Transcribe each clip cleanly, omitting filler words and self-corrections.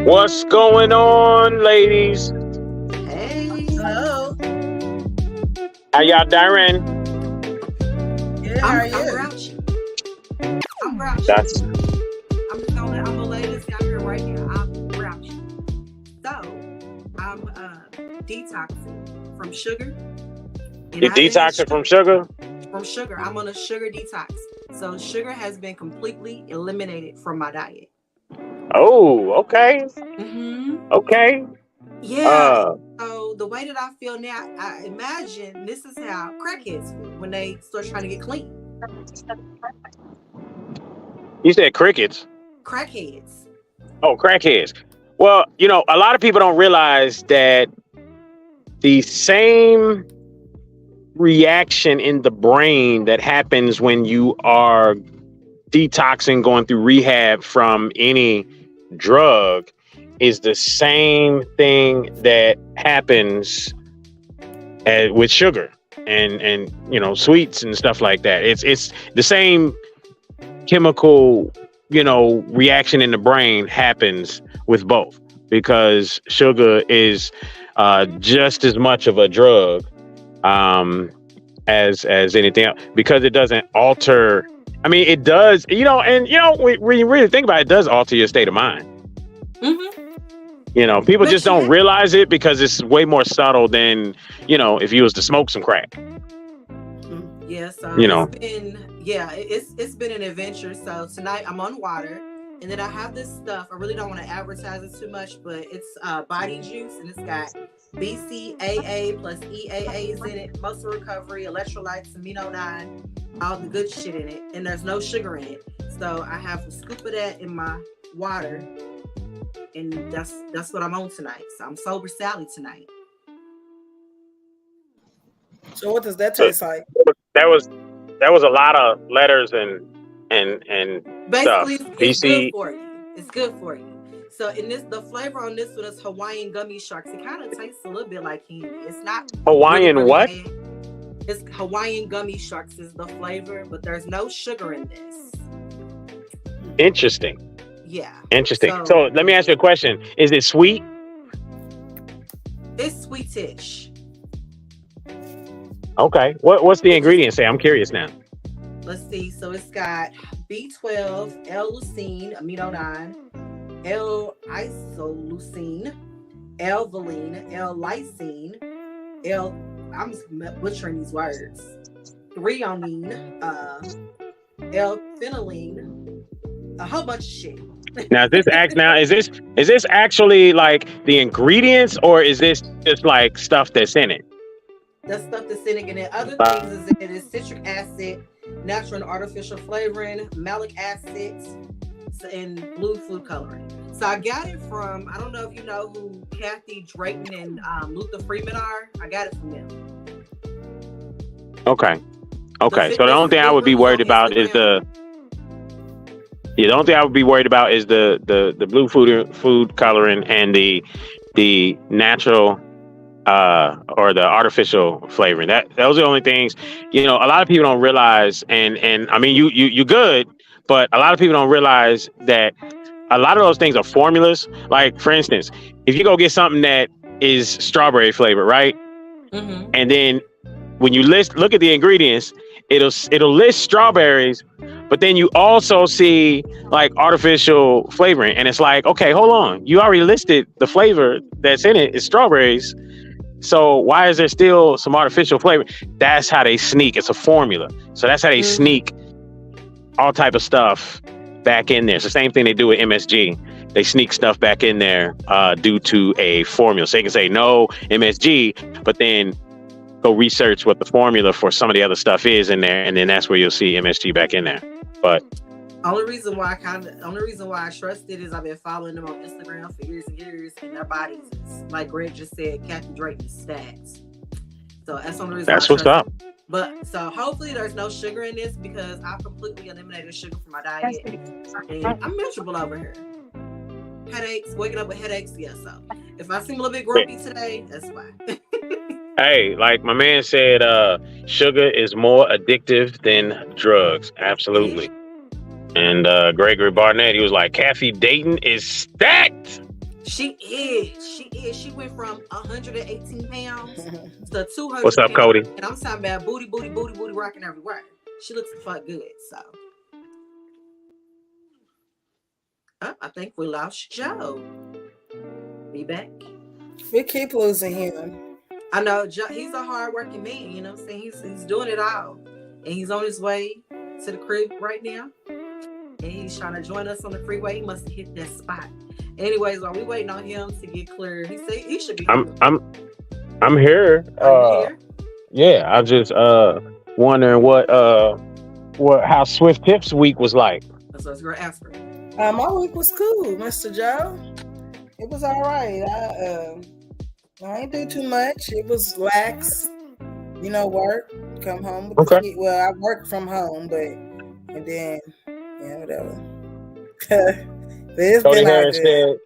What's going on, ladies? Hey. Hello. How y'all doing? Good, how are you? I'm grouchy. I'm gonna lay this out here right now. I'm grouchy. So, I'm detoxing from sugar. You're detoxing from sugar? From sugar. I'm on a sugar detox. So, sugar has been completely eliminated from my diet. Oh, okay. Mm-hmm. Okay. Yeah. So the way that I feel now, I imagine this is how crackheads feel when they start trying to get clean. You said crickets? Crackheads. Oh, crackheads. Well, you know, a lot of people don't realize that the same reaction in the brain that happens when you are detoxing, going through rehab from any drug, is the same thing that happens with sugar and you know, sweets and stuff like that. It's the same chemical, you know, reaction in the brain happens with both, because sugar is just as much of a drug as anything else, because it doesn't alter. I mean, it does, you know, and you know, when you really think about it, it does alter your state of mind. Mm-hmm. You know, people just don't realize it because it's way more subtle than, you know, if you was to smoke some crack. Yeah, so you know, it's been an adventure. So tonight I'm on water, and then I have this stuff. I really don't want to advertise it too much, but it's body juice, and it's got BCAA plus EAAs in it, muscle recovery, electrolytes, amino 9, all the good shit in it, and there's no sugar in it. So I have a scoop of that in my water, and that's what I'm on tonight. So I'm sober Sally tonight. So what does that taste like? That was a lot of letters and basically stuff. it's good for you. It's good for you. So in this, the flavor on this one is Hawaiian gummy sharks. It kind of tastes a little bit like candy. It's not Hawaiian really what? Bad. It's Hawaiian gummy sharks is the flavor, but there's no sugar in this. Interesting. Yeah. Interesting. So let me ask you a question. Is it sweet? It's sweetish. Okay. What's the ingredients say? I'm curious now. Let's see. So it's got B12, L-leucine, amino 9, L-isoleucine, L-valine, L-lysine, I'm butchering these words, threonine, L-phenylene, a whole bunch of shit. Now, is this actually like the ingredients, or is this just like stuff that's in it? That's stuff that's in it, and then other things is in it is citric acid, natural and artificial flavoring, malic acid, and blue food coloring. So I got it from, I don't know if you know who Kathy Drayton and Luther Freeman are. I got it from them. Okay. So the only thing I would be worried about is the blue food coloring and the natural or the artificial flavoring. Those are the only things, you know, a lot of people don't realize, and I mean you good, but a lot of people don't realize that a lot of those things are formulas. Like, for instance, if you go get something that is strawberry flavored, right? Mm-hmm. And then when you look at the ingredients, it'll list strawberries, but then you also see like artificial flavoring, and it's like, okay, hold on, you already listed the flavor that's in it is strawberries, so why is there still some artificial flavor? That's how they sneak. It's a formula. So that's how they sneak all type of stuff back in there. It's the same thing they do with MSG. They sneak stuff back in there due to a formula. So they can say no MSG, but then go research what the formula for some of the other stuff is in there, and then that's where you'll see MSG back in there. But only reason why I trust it is I've been following them on Instagram for years and years, and their bodies is, like Greg just said, Kathy Drayton stats. So that's the only reason. That's what's up. But so hopefully there's no sugar in this, because I completely eliminated sugar from my diet, and I'm miserable over here. Headaches, waking up with headaches. Yeah, so if I seem a little bit grumpy today, that's why. Hey, like my man said, sugar is more addictive than drugs. Absolutely. And Gregory Barnett, he was like, Kathy Dayton is stacked. She is. She is. She went from 118 pounds to 200 What's up, pounds. Cody? And I'm talking about booty, rocking everywhere. She looks fuck good. So, I think we lost Joe. Be back. We keep losing him. I know Joe, he's a hard-working man. You know what I'm saying? He's doing it all. And he's on his way to the crib right now. And he's trying to join us on the freeway. He must have hit that spot. Anyways, while we waiting on him to get cleared, he said he should be. I'm here. Here? Yeah, I'm just wondering how Swift Tips week was like. So I was going to ask her. My week was cool, Mr. Joe. It was all right. I ain't do too much. It was lax. Work. Come home. Okay. Well, I work from home, and then whatever. Cody Harris said,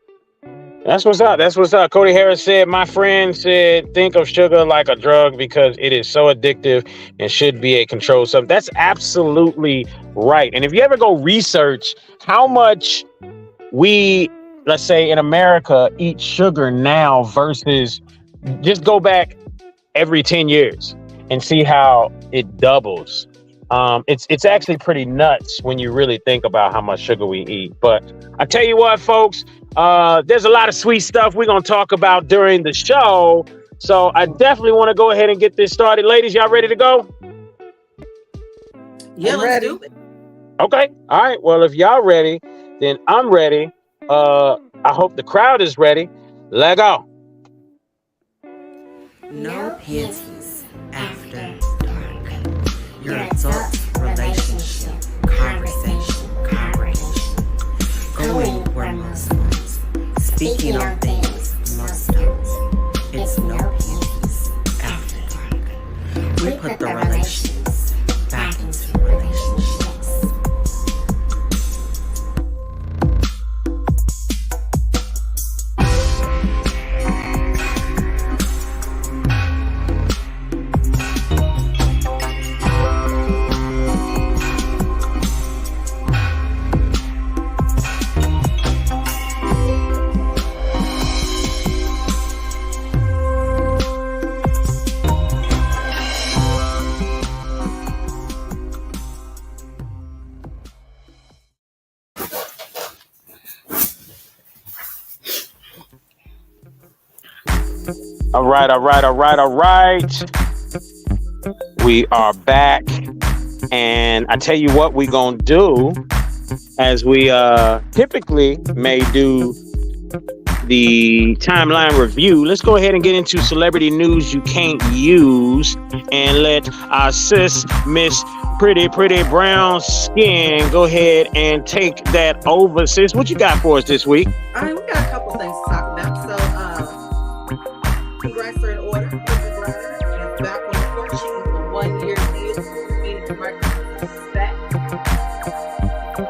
"That's what's up. That's what's up." Cody Harris said, "My friend said, think of sugar like a drug because it is so addictive and should be a controlled substance." That's absolutely right. And if you ever go research how much we, let's say in America, eat sugar now versus just go back every 10 years and see how it doubles. It's actually pretty nuts when you really think about how much sugar we eat. But I tell you what, folks, there's a lot of sweet stuff we're going to talk about during the show. So I definitely want to go ahead and get this started. Ladies, y'all ready to go? Yeah, let's do it. Okay. All right. Well, if y'all ready, then I'm ready. I hope the crowd is ready. Let go. No panties after dark. Your adult relationship conversation. Going where most ones. Speaking on things most don't. It's no panties after dark. We put the relations back into relationships. All right. We are back. And I tell you what we're going to do, as we typically may do the timeline review. Let's go ahead and get into celebrity news you can't use and let our sis, Miss Pretty Brown Skin, go ahead and take that over. Sis, what you got for us this week? All right, we got a couple things to talk about. So, congrats are in order. Brittany Griner is back on the court. She is a 1-year deal. Meaning the record is back.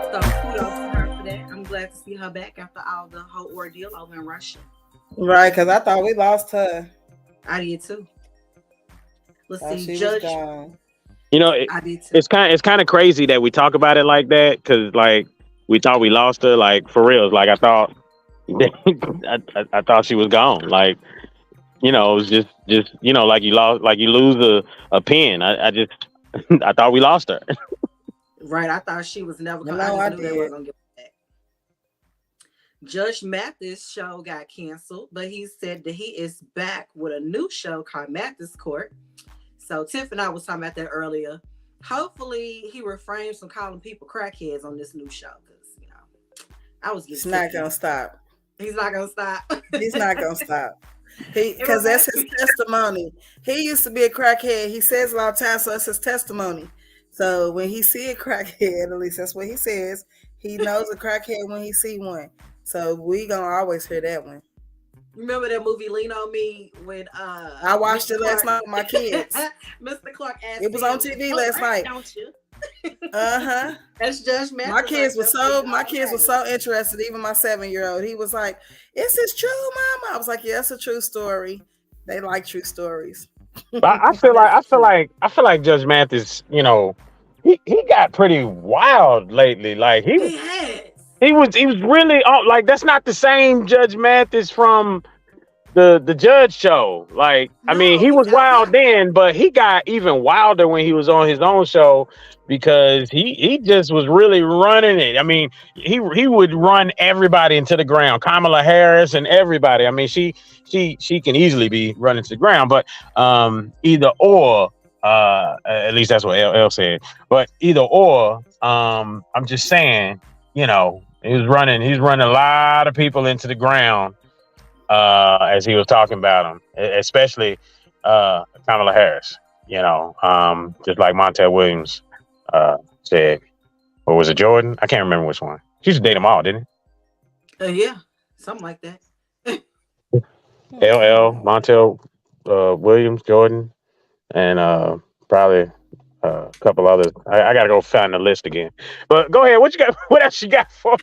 So, kudos to her for that. I'm glad to see her back after all the whole ordeal over in Russia. Right, because I thought we lost her. I did too. Let's Oh, see, she was Judge. gone. I did too. It's kind of crazy that we talk about it like that, because like we thought we lost her, like for real. Like I thought I thought she was gone. Like, it was just like you lose a pen. I thought we lost her. Right, I thought she was never going. No, I I just knew they did. were going to get her back. Judge Mathis' show got canceled, but he said that he is back with a new show called Mathis Court. So Tiff and I was talking about that earlier. Hopefully he refrains from calling people crackheads on this new show, because I was getting. It's not gonna stop. He's not gonna stop. He's not gonna stop. Because that's his testimony. He used to be a crackhead. He says a lot of times, so it's his testimony. So when he see a crackhead, at least that's what he says. He knows a crackhead when he see one. So we gonna always hear that one. Remember that movie Lean on Me when I watched it last night with my kids. Mr. Clark asked It was on TV last night. Don't you? Uh-huh. That's Judge Mathis. My kids were so interested. Even my 7-year-old, he was like, "Is this true, Mama?" I was like, "Yeah, it's a true story." They like true stories. But I feel like Judge Mathis, he got pretty wild lately. Like He has. He was really like that's not the same Judge Mathis from the Judge Show. Like, I mean, No, he he was got wild hot. then, but he got even wilder when he was on his own show because he just was really running it. I mean, he would run everybody into the ground. Kamala Harris and everybody. I mean, she can easily be running to the ground, but either or. At least that's what LL said. But either or, I'm just saying, you know, he's running a lot of people into the ground as he was talking about them, especially Kamala Harris. You know, just like Montel Williams said, or was it Jordan? I can't remember which one. She used to date them all, didn't Yeah, something like that. it? LL, Montel Williams, Jordan, and probably a couple others. I gotta go find the list again. But go ahead. What you got? What else you got for us?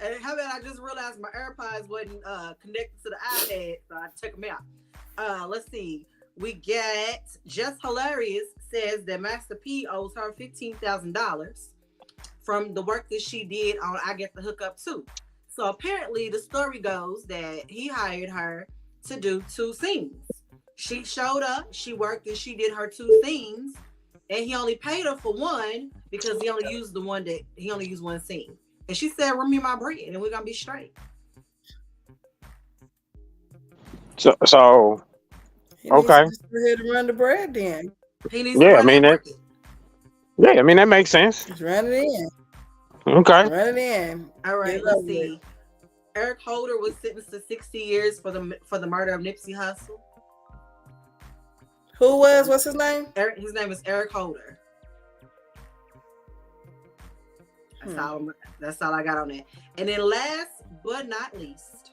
And how about I just realized my AirPods wasn't connected to the iPad, so I took them out. Let's see. We get Just Hilarious says that Master P owes her $15,000 from the work that she did on I Get the Hook Up Too. So apparently the story goes that he hired her to do 2 scenes. She showed up, she worked, and she did her 2 scenes, and he only paid her for 1 because he only used one scene. And she said, "Run me my bread, and we're gonna be straight." So okay. Just go ahead and run the bread then. He needs to run I mean that makes sense. Just run it in. Okay. Run it in. All right, let's see. Eric Holder was sentenced to 60 years for the murder of Nipsey Hussle. Who was? What's his name? His name is Eric Holder. That's all I got on that. And then last but not least,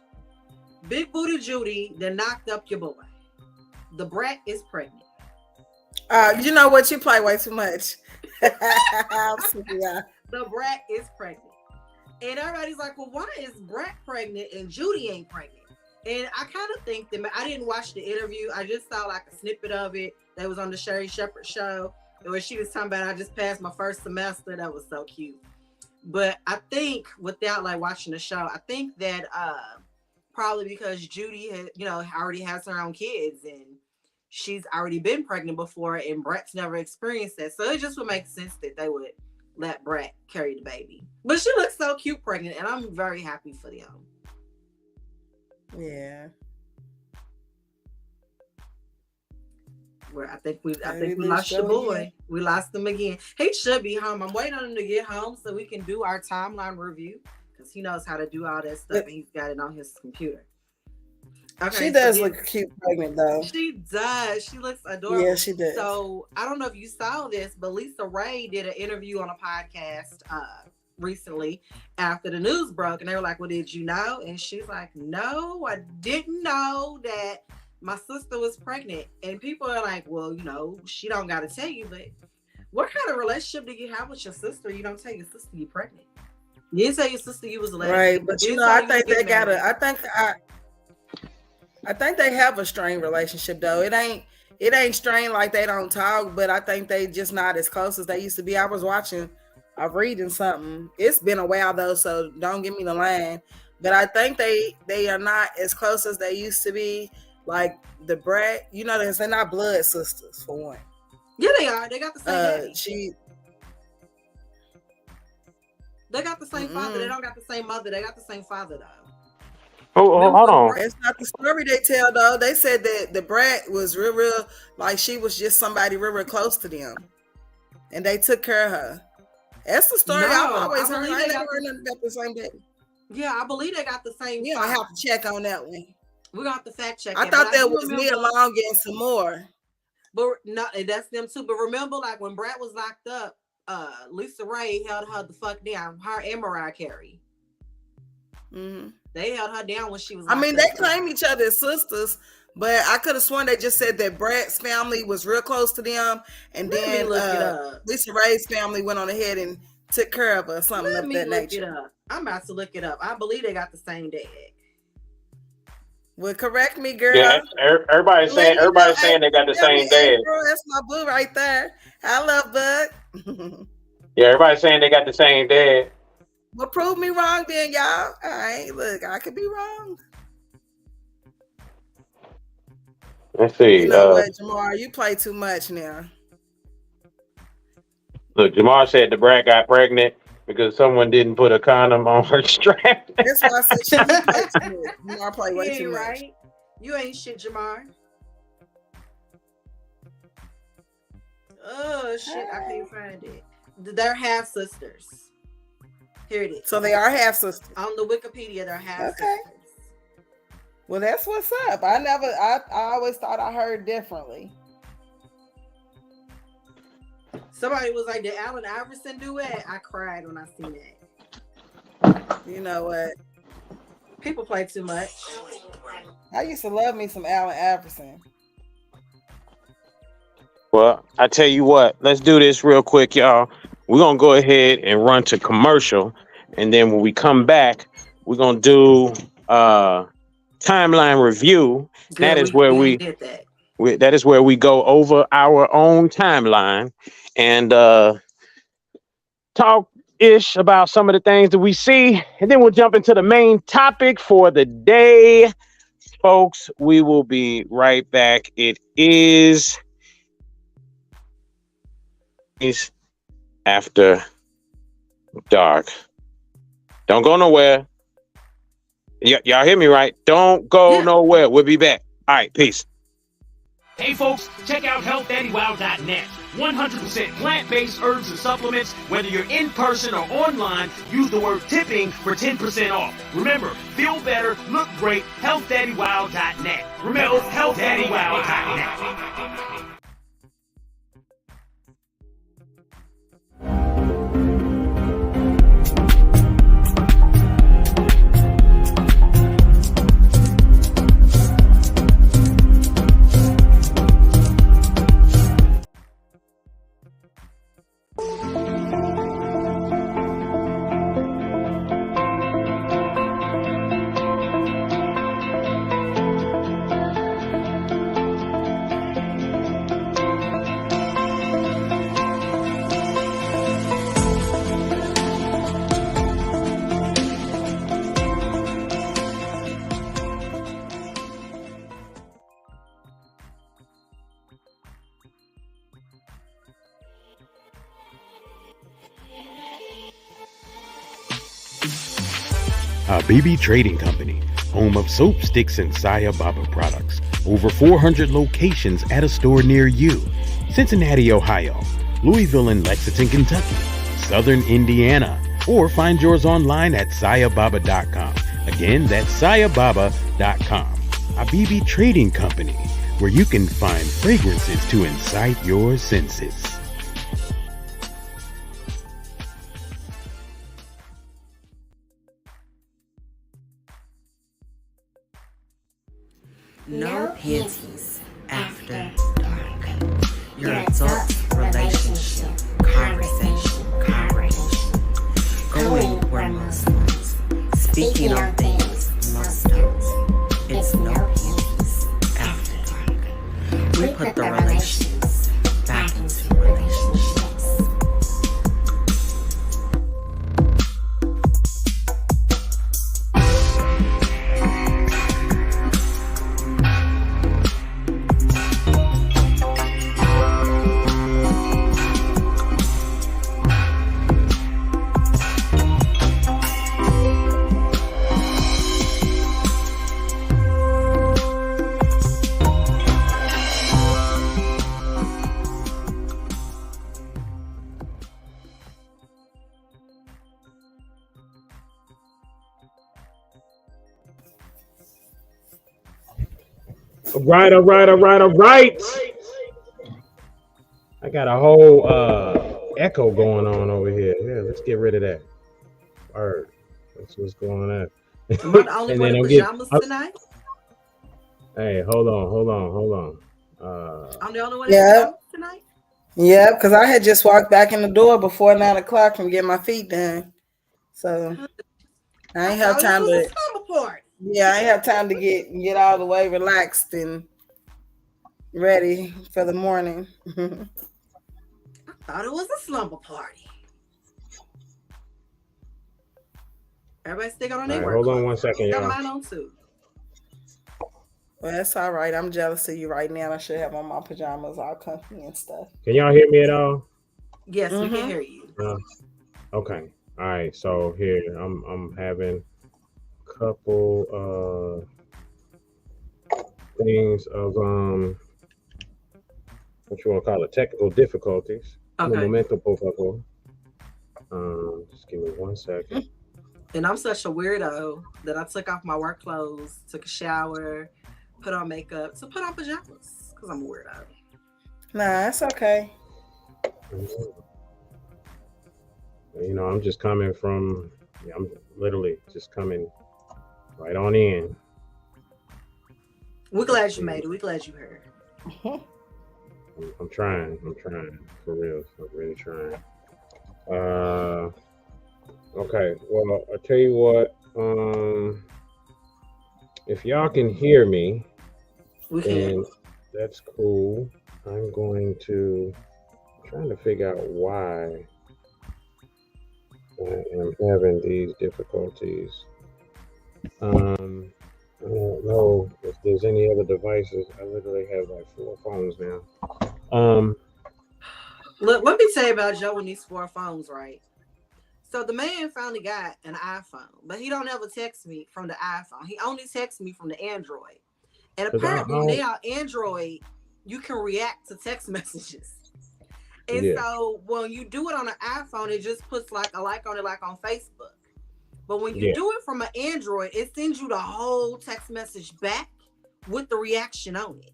Big Booty Judy that knocked up your boy. The brat is pregnant. You know what? You play way too much. The brat is pregnant. And everybody's like, well, why is Brat pregnant and Judy ain't pregnant? And I kind of think that I didn't watch the interview. I just saw like a snippet of it that was on the Sherry Shepherd show where she was talking about I just passed my first semester. That was so cute. But I think without like watching the show, I think that probably because Judy had, already has her own kids and she's already been pregnant before and Brat's never experienced that. So it just would make sense that they would let Brat carry the baby. But she looks so cute pregnant and I'm very happy for them. Yeah. Where I think we lost your boy. Again. We lost him again. He should be home. I'm waiting on him to get home so we can do our timeline review because he knows how to do all that stuff and he's got it on his computer. Okay, she does look cute pregnant though. She does. She looks adorable. Yeah, she does. So I don't know if you saw this, but Lisa Ray did an interview on a podcast recently after the news broke, and they were like, "Well, did you know?" And she's like, "No, I didn't know that my sister was pregnant." And people are like, "Well, she don't got to tell you, but what kind of relationship do you have with your sister? You don't tell your sister you're pregnant. You didn't tell your sister you was a lesbian." Right, but I think they got I think they have a strained relationship though. It ain't strained like they don't talk, but I think they just not as close as they used to be. I'm reading something. It's been a while though, so don't give me the line. But I think they are not as close as they used to be. Like the Brat, they're not blood sisters for one. Yeah, they are. They got the same daddy. They got the same father. They don't got the same mother. They got the same father though. Oh, hold on. It's not the story they tell though. They said that the Brat was real, like she was just somebody real close to them, and they took care of her. That's the story I've always heard. I never heard nothing about the same daddy. Yeah, I believe they got the same. Yeah, I have to check on that one. We're gonna have to fact check. I thought that was Nia Long and some more. But no, that's them too. But remember, like when Brat was locked up, Lisa Ray held her the fuck down. Her and Mariah Carey. Mm-hmm. They held her down when she was. I mean, they claim each other as sisters, but I could have sworn they just said that Brat's family was real close to them, and then Lisa Ray's family went on ahead and took care of her, something of that nature. I'm about to look it up. I believe they got the same dad. Well, correct me, girl. Yeah, everybody's saying they got the same dad. Girl, that's my boo right there. I love Bud. Yeah, everybody's saying they got the same dad. Well, prove me wrong then, y'all. All right, look, I could be wrong. Let's see. You know what, Jamar? You play too much now. Look, Jamar said the brat got pregnant because someone didn't put a condom on her strap. That's why I said she play too much. Jamar play way too much. Right? You ain't shit, Jamar. Oh shit, I can't find it. They're half sisters. Here it is. So they are half sisters. On the Wikipedia, they're half sisters. Well, that's what's up. I always thought I heard differently. Somebody was like, did Allen Iverson do it? I cried when I seen it. You know what? People play too much. I used to love me some Allen Iverson. Well, I tell you what, let's do this real quick, y'all. We're going to go ahead and run to commercial. And then when we come back, we're going to do timeline review. Good, that is where we did that. That is where we go over our own timeline and talk ish about some of the things that we see. And then we'll jump into the main topic for the day. Folks, we will be right back. It is after dark. Don't go nowhere. Y'all hear me right? Don't go nowhere. We'll be back. All right, peace. Hey folks, check out healthdaddywow.net. 100% plant-based herbs and supplements. Whether you're in person or online, use the word tipping for 10% off. Remember, feel better, look great, healthdaddywow.net. Remember, healthdaddywow.net. Habibi Trading Company, home of soap sticks and Saya Baba products. Over 400 locations at a store near you. Cincinnati, Ohio, Louisville and Lexington, Kentucky, Southern Indiana, or find yours online at sayababa.com. Again, that's sayababa.com. Habibi Trading Company, where you can find fragrances to incite your senses. No panties after dark. Your adult relationship conversation. Going where most ones. Speaking on things most don't. It's no panties after dark. We put the relations back into relationships. All right. I got a whole echo going on over here. Yeah, let's get rid of that. Word. That's what's going on. Am I the only one in pajamas tonight? Hey, hold on. I'm the only one in pajamas tonight? Yeah, because I had just walked back in the door before 9 o'clock from getting my feet done. So I ain't have time to. Yeah, I ain't have time to get all the way relaxed and ready for the morning. I thought it was a slumber party. Everybody stick on All their right, work hold on clothes. one second, Got y'all. mine on too. Well, that's all right. I'm jealous of you right now. I should have on my pajamas all comfy and stuff. Can y'all hear me at all? Yes, we can hear you. Okay. All right. So here I'm having a couple things of what you want to call it, technical difficulties. Okay. Un momento, por favor. Just give me 1 second. And I'm such a weirdo that I took off my work clothes, took a shower, put on makeup to put on pajamas because I'm a weirdo. Nah, it's okay. You know, I'm just coming from. I'm literally just coming right on in. We're glad you made it. We're glad you heard. I'm trying. I'm trying for real. I'm really trying. Okay. Well, I'll tell you what. If y'all can hear me, then that's cool. I'm going to trying to figure out why I am having these difficulties. I don't know if there's any other devices. I literally have like 4 phones now. Look, let me tell you about Joe and these 4 phones, right? So the man finally got an iPhone, but he don't ever text me from the iPhone. He only texts me from the Android. And apparently now Android, you can react to text messages. And so when you do it on an iPhone, it just puts like a like on it, like on Facebook. But when you do it from an Android, it sends you the whole text message back with the reaction on it.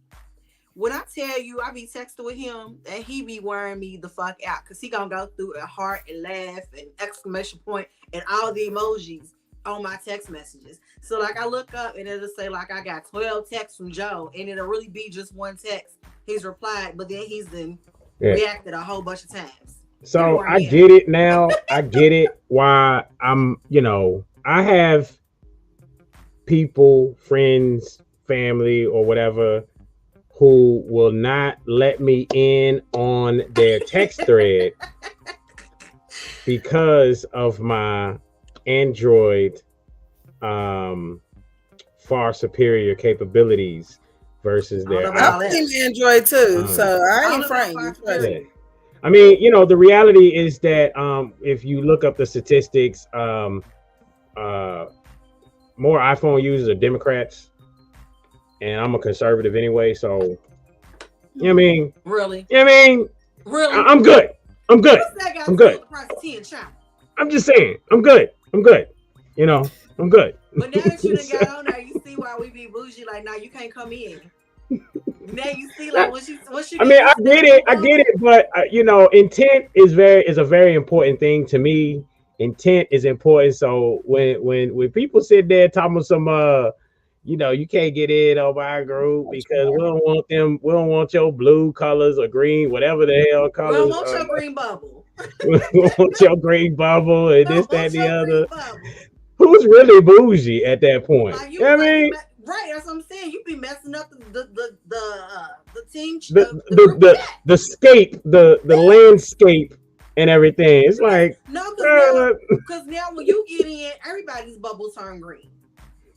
When I tell you I be texting with him and he be wearing me the fuck out because he gonna go through a heart and laugh and exclamation point and all the emojis on my text messages. So like I look up and it'll say like I got 12 texts from Joe and it'll really be just one text. He's replied, but then he's then reacted a whole bunch of times. So I get it now. I get it why I'm, you know, I have people, friends, family, or whatever who will not let me in on their text thread because of my Android far superior capabilities versus their I'm in Android too, so I ain't frightened. I mean, you know, the reality is that if you look up the statistics, more iPhone users are Democrats, and I'm a conservative anyway, so you know what I mean? Really? You know what I mean? Really? I'm good. I'm good. I'm good. I'm just saying, I'm good. I'm good. You know, I'm good. But now that you done got on there, you see why we be bougie. Like, now you can't come in. Now you see, like, what she I mean, I get it, but you know, intent is a very important thing to me. Intent is important. So when people sit there talking about some you know, you can't get in on my group because we don't want your blue colors or green, whatever the hell colors. We don't want your green bubble. We don't want your green bubble and this, that, and the other. Who's really bougie at that point? Like, you know what I mean? Right, that's what I'm saying. You be messing up the team, the scape, the landscape and everything. It's like because now when you get in, everybody's bubbles turn green.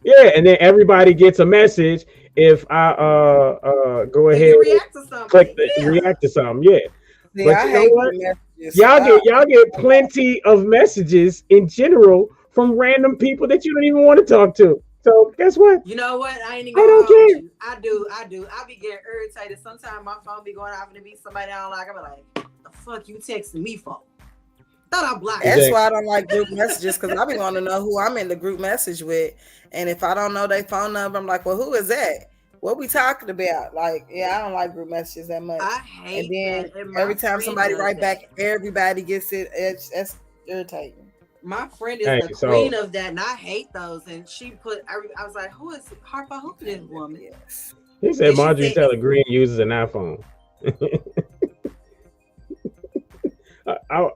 Yeah, and then everybody gets a message if I go ahead and react to something. Click react to something. Yeah. Yeah, but I hate messages. Y'all get plenty of messages in general from random people that you don't even want to talk to. So guess what? You know what? I ain't even I don't care. I do. I be getting irritated. Sometimes my phone be going off and it be somebody I don't like. I be like, the fuck you texting me for? Thought I blocked. That's why I don't like group messages, because I be wanting to know who I'm in the group message with. And if I don't know their phone number, I'm like, well, who is that? What we talking about? Like, yeah, I don't like group messages that much. I hate and then that. every time somebody write back, everybody gets it. That's irritating. My friend is the queen of that, and I hate those. And she put, I was like, who is Harper? Who is this woman? Yes. He said Marjorie Taylor Greene uses an iPhone.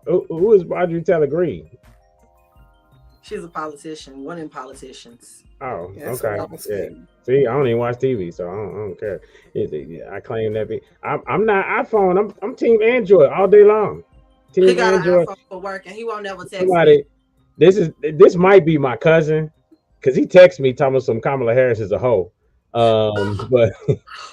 Who is Marjorie Taylor Greene? She's a politician, one in politicians. Oh, okay. Yeah. See, I don't even watch TV, so I don't care. I claim that. I'm not iPhone. I'm team Android all day long. Team he got Android. an iPhone for work, and he won't never text me. this might be my cousin because he texted me talking about some Kamala Harris is a hoe. But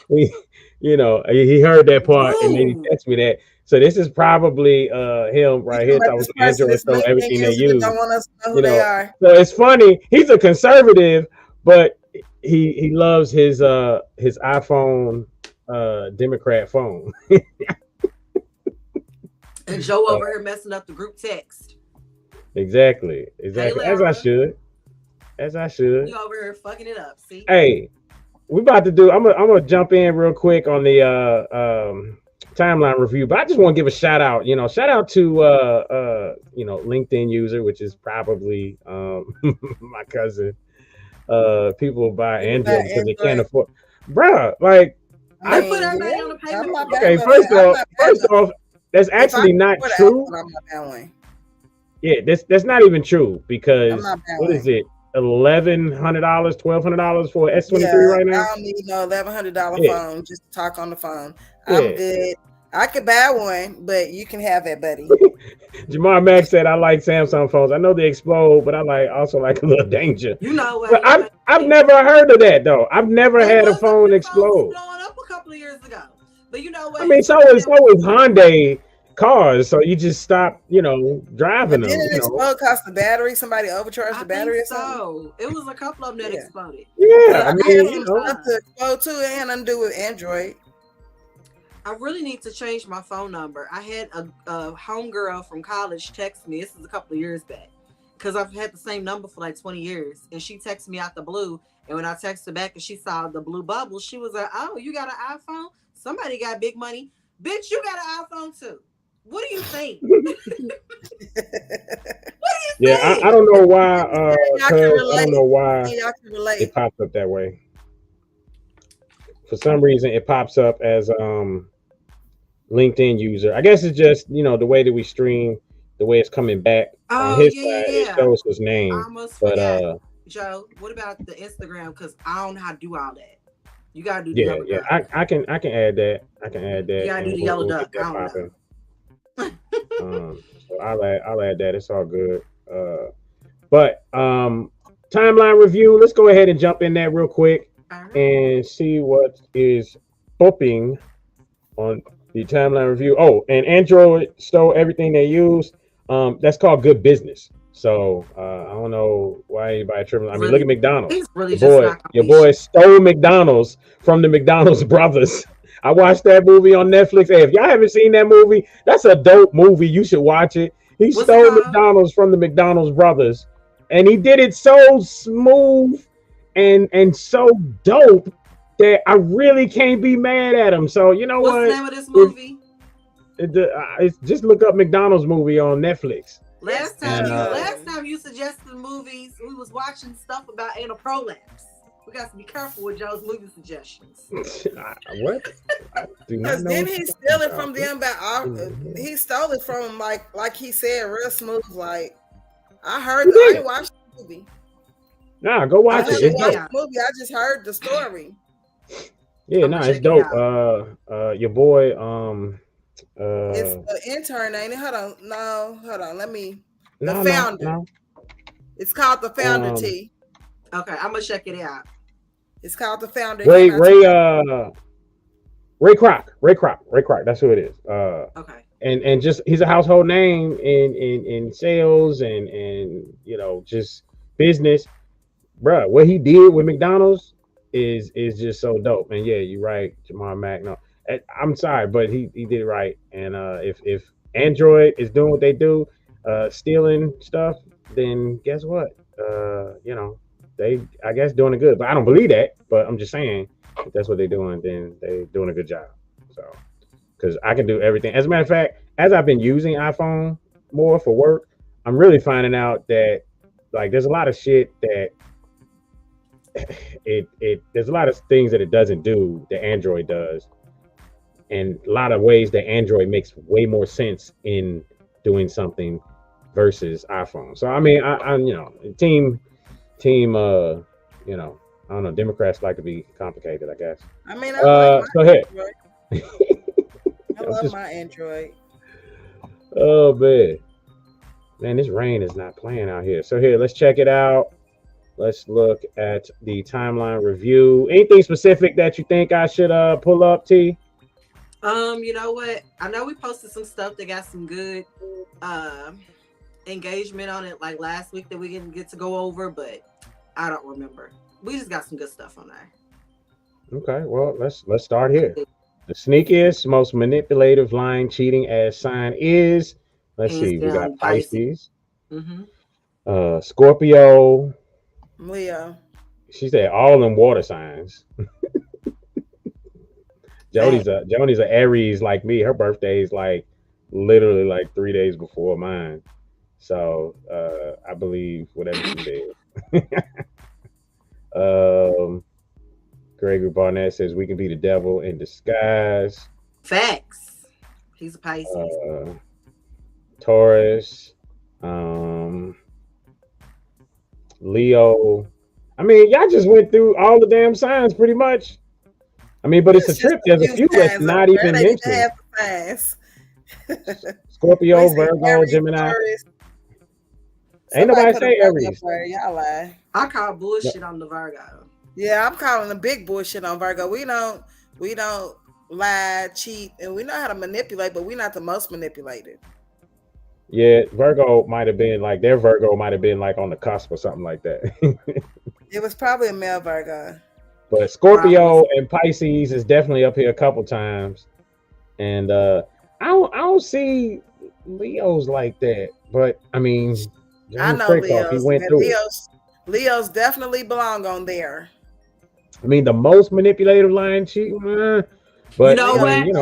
he, he heard that part and then he texted me that. So this is probably him right here talking about Android Stole everything they use. Don't want us to know who they are. So it's funny. He's a conservative, but he loves his iPhone Democrat phone. And Joe over here messing up the group text. Exactly. Hey, as I should. You over here fucking it up. See. Hey, we about to do. I'm gonna jump in real quick on the timeline review, but I just want to give a shout out. Shout out to LinkedIn user, which is probably my cousin. People buy Android because they can't afford. Bruh, like I put everybody on the payment. Okay, first off, that's actually not true. Yeah, that's not even true because what is it? $1,100, $1,200 for an S23 right now. I don't need no $1,100 phone just to talk on the phone. I'm good. I could buy one, but you can have it, buddy. Jamar Max said, "I like Samsung phones. I know they explode, but I also like a little danger." You know what? But I've never heard of that though. I've never had a phone explode. Blowing up a couple of years ago, but you know what? I mean, so was Hyundai cars, so you just stop, driving them. Didn't it explode because the battery? Somebody overcharged the battery or something? So it was a couple of them that exploded. Yeah, I mean, to explode too, it had nothing to do with Android. I really need to change my phone number. I had a homegirl from college text me. This is a couple of years back because I've had the same number for like 20 years. And she texted me out the blue. And when I texted back and she saw the blue bubble, she was like, "Oh, you got an iPhone? Somebody got big money. Bitch, you got an iPhone too. What do you think?" Yeah, I don't know why. I don't know why it pops up that way. For some reason, it pops up as LinkedIn user. I guess it's just the way that we stream, the way it's coming back on his side. It shows his name. I almost forgot. Joe, what about the Instagram? Because I don't know how to do all that. You gotta do the yellow duck. I can add that. You gotta do the yellow duck. So I'll add that. It's all good. But timeline review. Let's go ahead and jump in there real quick and see what is popping on the timeline review. Oh, and Android stole everything they use. That's called good business. So I don't know why anybody tripping. I mean, look at McDonald's. Your boy stole McDonald's from the McDonald's brothers. I watched that movie on Netflix. Hey, if y'all haven't seen that movie, that's a dope movie. You should watch it. He stole McDonald's from the McDonald's brothers, and he did it so smooth and so dope that I really can't be mad at him. So you know what's the name of this movie? It's just look up McDonald's movie on Netflix. Last time you suggested movies, we was watching stuff about anal prolapse. We got to be careful with Joe's movie suggestions. What? Because then he stole it from them, he stole it from him like he said, real smooth. Like I didn't watch the movie. Nah, go watch it. It's dope. The movie. I just heard the story. Yeah, it's dope. Your boy, it's the intern, ain't it? Hold on. Let me. The founder. No. It's called the Founder T. Okay, I'm gonna check it out. It's called the Founder. Ray Kroc. That's who it is. Okay. And just he's a household name in sales and just business, bruh. What he did with McDonald's is just so dope. And yeah, you're right, Jamar Mack. No, I'm sorry, but he did it right. And if Android is doing what they do, stealing stuff, then guess what? They, I guess, doing it good. But I don't believe that. But I'm just saying, if that's what they're doing, then they're doing a good job. So, because I can do everything. As a matter of fact, as I've been using iPhone more for work, I'm really finding out that there's a lot of shit that there's a lot of things that it doesn't do that Android does, and a lot of ways that Android makes way more sense in doing something versus iPhone. So I mean, I'm team. I don't know. Democrats like to be complicated, I guess. I mean, I like go ahead. I love my Android. Oh man. Man, this rain is not playing out here. So here, let's check it out. Let's look at the timeline review. Anything specific that you think I should pull up, T? You know what? I know we posted some stuff that got some good engagement on it like last week that we didn't get to go over, but I don't remember. We just got some good stuff on there. Okay, well, let's start here. The sneakiest, most manipulative, lying, cheating ass sign is, let's see, we got Pisces, Scorpio, Leo. She said all them water signs. Joni's a Aries like me. Her birthday is like literally like 3 days before mine. So I believe whatever she said. Gregory Barnett says we can be the devil in disguise. Facts. He's a Pisces. Taurus. Leo. I mean, y'all just went through all the damn signs pretty much. I mean, but it's a trip. There's a few that's not even mentioned. Scorpio, Virgo, Aries, Gemini. Taurus. Ain't nobody say Aries. Y'all lie. I call bullshit on the Virgo. Yeah, I'm calling the big bullshit on Virgo. We don't lie, cheat, and we know how to manipulate, but we're not the most manipulated. Yeah, Virgo might have been like their Virgo might have been like on the cusp or something like that. It was probably a male Virgo. But Scorpio and Pisces is definitely up here a couple times, and I don't see Leos like that. But I mean, I know Leos. He went through Leos definitely belong on there. I mean, the most manipulative lying cheating. But you know what? You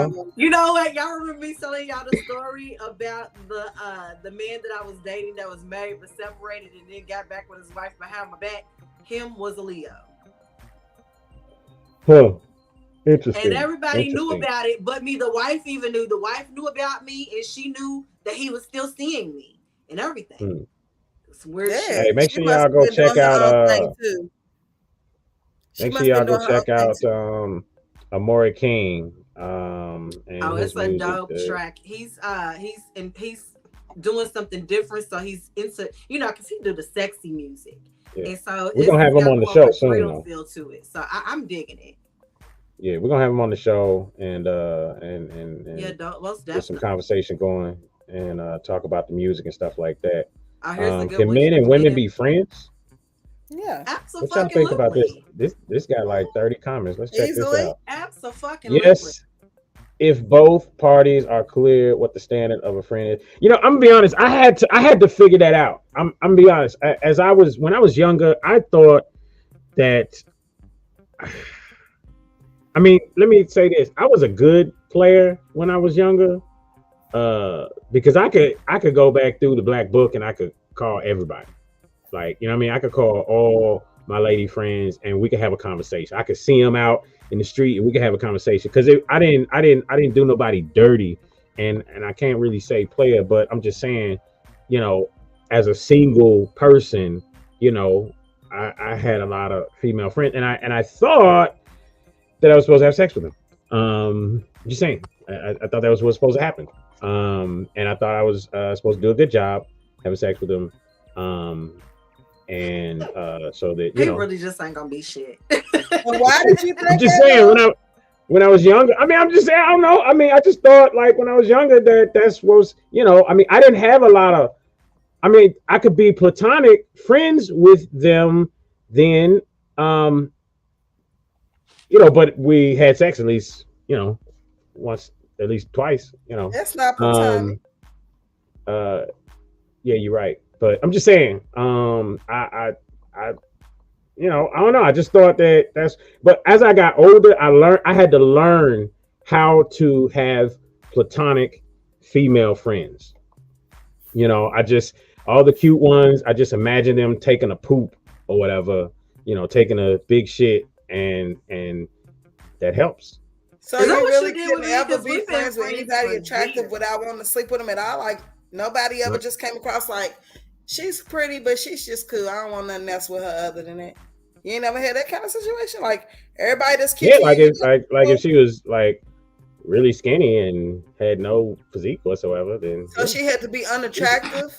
know what? Y'all remember me telling y'all the story about the man that I was dating that was married but separated and then got back with his wife behind my back? Him was a Leo. Huh. Interesting. And everybody knew about it, but me. The wife even knew. The wife knew about me, and she knew that he was still seeing me and everything. It's weird shit. Hey, make sure y'all go check out. Make sure y'all go check out Amore King. And it's a dope track. He's doing something different, so he's into because he do the sexy music. Yeah. And so we're gonna have him on the show soon. Feel to it, so I'm digging it. Yeah, we're gonna have him on the show and get some conversation going and talk about the music and stuff like that. Can men and women be friends? Yeah, absolutely. What y'all think about this? This got like 30 comments. Let's check this out. Absolutely. Yes. If both parties are clear what the standard of a friend is. I'm gonna be honest, I had to figure that out. I'm gonna be honest. When I was younger, I thought that I mean, let me say this. I was a good player when I was younger. Because I could go back through the black book and I could call everybody. Like, I could call all my lady friends and we could have a conversation. I could see them out in the street and we could have a conversation because I didn't do nobody dirty, and I can't really say player, but I'm just saying, as a single person, I had a lot of female friends, and I thought that I was supposed to have sex with them. Just saying, I thought that was what's supposed to happen, and I thought I was supposed to do a good job having sex with them. And so that he really just ain't gonna be shit. Well, why did you think? I'm just saying when I was younger. I mean, I'm just saying I don't know. I mean, I just thought like when I was younger that's was I mean, I didn't have a lot of. I mean, I could be platonic friends with them then. But we had sex at least once, at least twice. That's not platonic. Yeah, you're right. But I'm just saying, I don't know. I just thought but as I got older, I had to learn how to have platonic female friends. All the cute ones, I just imagine them taking a poop or whatever, taking a big shit, and that helps. So you really couldn't ever be friends with anybody attractive without wanting to sleep with them at all? Like nobody ever just came across like, she's pretty, but she's just cool. I don't want nothing else with her other than that. You ain't never had that kind of situation? Like everybody that's cute. Yeah, if she was like really skinny and had no physique whatsoever, then so she had to be unattractive.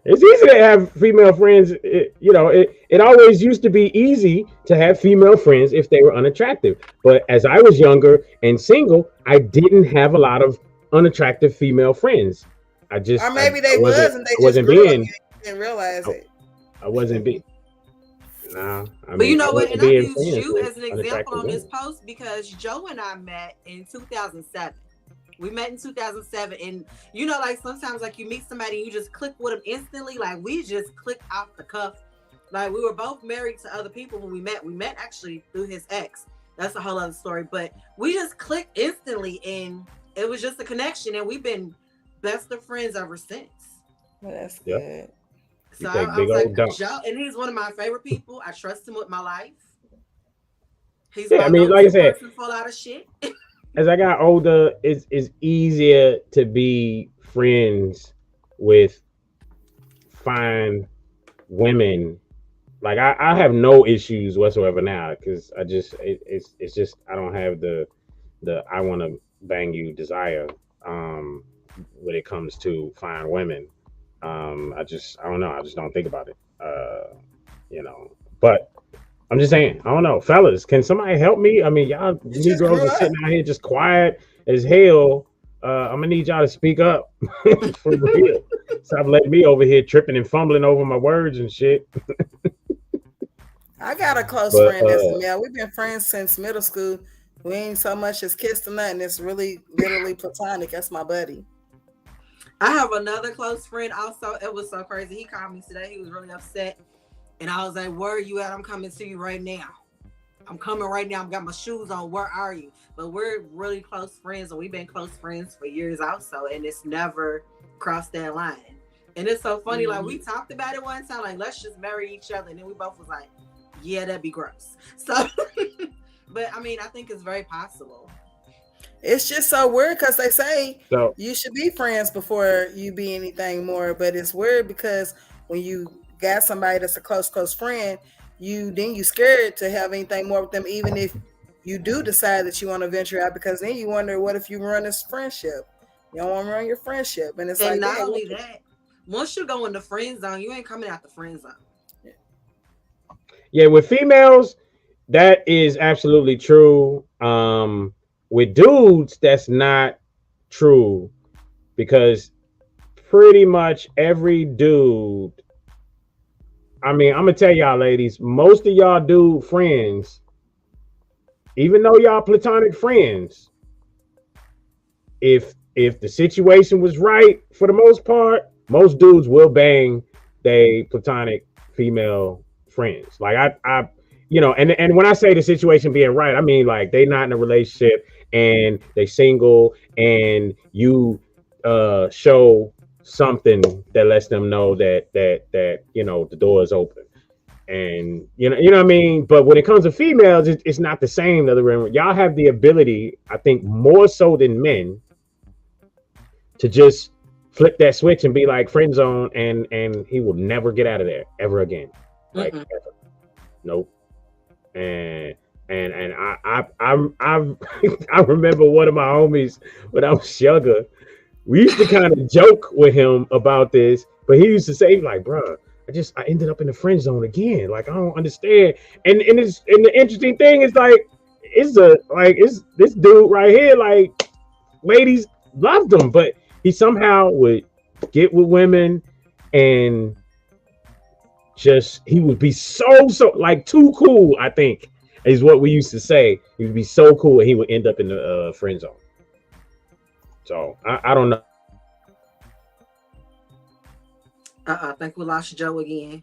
It's easy to have female friends. It always used to be easy to have female friends if they were unattractive. But as I was younger and single, I didn't have a lot of unattractive female friends. Or maybe they was and they I just wasn't grew being. up and didn't realize it. I wasn't being. Nah, But you know what? And I being use friends you with as an example unattractive on this women. post because Joe and I met in 2007. We met in 2007, and like sometimes like you meet somebody and you just click with them instantly. Like we just clicked off the cuff. Like we were both married to other people when we met. We met actually through his ex. That's a whole other story. But we just clicked instantly, and it was just a connection, and we've been best of friends ever since. Well, that's Yep. good. So You take I big was old like, dumps. Joe, and he's one of my favorite people. I trust him with my life. He's Yeah, my I mean, like I go-to said, person for a lot of shit. as I got older, it's easier to be friends with fine women. Like I have no issues whatsoever now because it's just I don't have the I want to bang you desire when it comes to fine women. I don't know. I just don't think about it. But I'm just saying, I don't know, fellas. Can somebody help me? I mean, y'all You just Negroes grew are up. sitting out here just quiet as hell. I'm gonna need y'all to speak up for real. Stop letting me over here tripping and fumbling over my words and shit. I got a close But friend that's a male. We've been friends since middle school. We ain't so much as kissed or nothing. It's really literally platonic. That's my buddy. I have another close friend also. It was so crazy. He called me today. He was really upset. And I was like, where are you at? I'm coming to you right now. I'm coming right now. I've got my shoes on. Where are you? But we're really close friends, and we've been close friends for years also, and it's never crossed that line. And it's so funny, like we talked about it one time, like let's just marry each other, and then we both was like, yeah, that'd be gross. So but I mean, I think it's very possible. It's just so weird because they say so you should be friends before you be anything more. But it's weird because when you got somebody that's a close friend, you scared to have anything more with them, even if you do decide that you want to venture out, because then you wonder what if you run this friendship. You don't want to run your friendship. And it's And like, not dang, only that, once you go in the friend zone, you ain't coming out the friend zone. yeah, with females, that is absolutely true. With dudes, that's not true because pretty much every dude. I mean, I'm gonna tell y'all, ladies, most of y'all dude friends, even though y'all platonic friends, if the situation was right, for the most part, most dudes will bang they platonic female friends. Like I and when I say the situation being right, I mean like they not in a relationship and they single and you show something that lets them know that the door is open. And you know what I mean. But when it comes to females, it's not the same. The other way, y'all have the ability, I think, more so than men, to just flip that switch and be like friend zone, and he will never get out of there ever again. Like ever. Nope. And I I remember one of my homies when I was younger. We used to kind of joke with him about this, but he used to say like, "Bro, I ended up in the friend zone again. Like I don't understand." And the interesting thing is like it's this dude right here. Like ladies loved him, but he somehow would get with women and he would be so like too cool. I think is what we used to say. He would be so cool, and he would end up in the friend zone. So I don't know. I think we lost Joe again.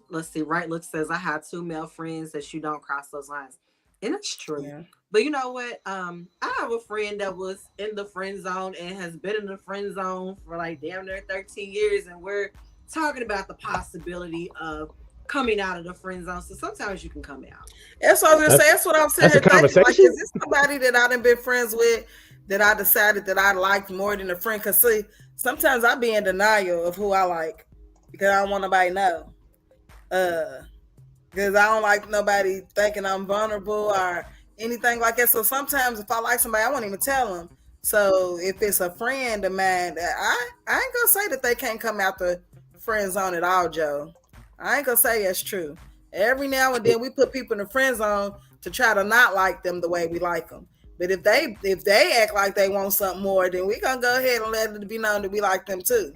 Let's see. Right Look says I have 2 male friends that you don't cross those lines, and it's true. Yeah. But you know what? I have a friend that was in the friend zone and has been in the friend zone for like damn near 13 years, and we're talking about the possibility of coming out of the friend zone. So sometimes you can come out. That's what I was gonna say. That's what I'm saying. That's a conversation. Like, is this somebody that I done been friends with that I decided that I liked more than a friend? Because see, sometimes I be in denial of who I like because I don't want nobody to know. Because I don't like nobody thinking I'm vulnerable or anything like that. So sometimes if I like somebody, I won't even tell them. So if it's a friend of mine, I ain't gonna say that they can't come out the friend zone at all, Joe. I ain't gonna say that's true. Every now and then we put people in the friend zone to try to not like them the way we like them. But if they act like they want something more, then we gonna go ahead and let it be known that we like them too.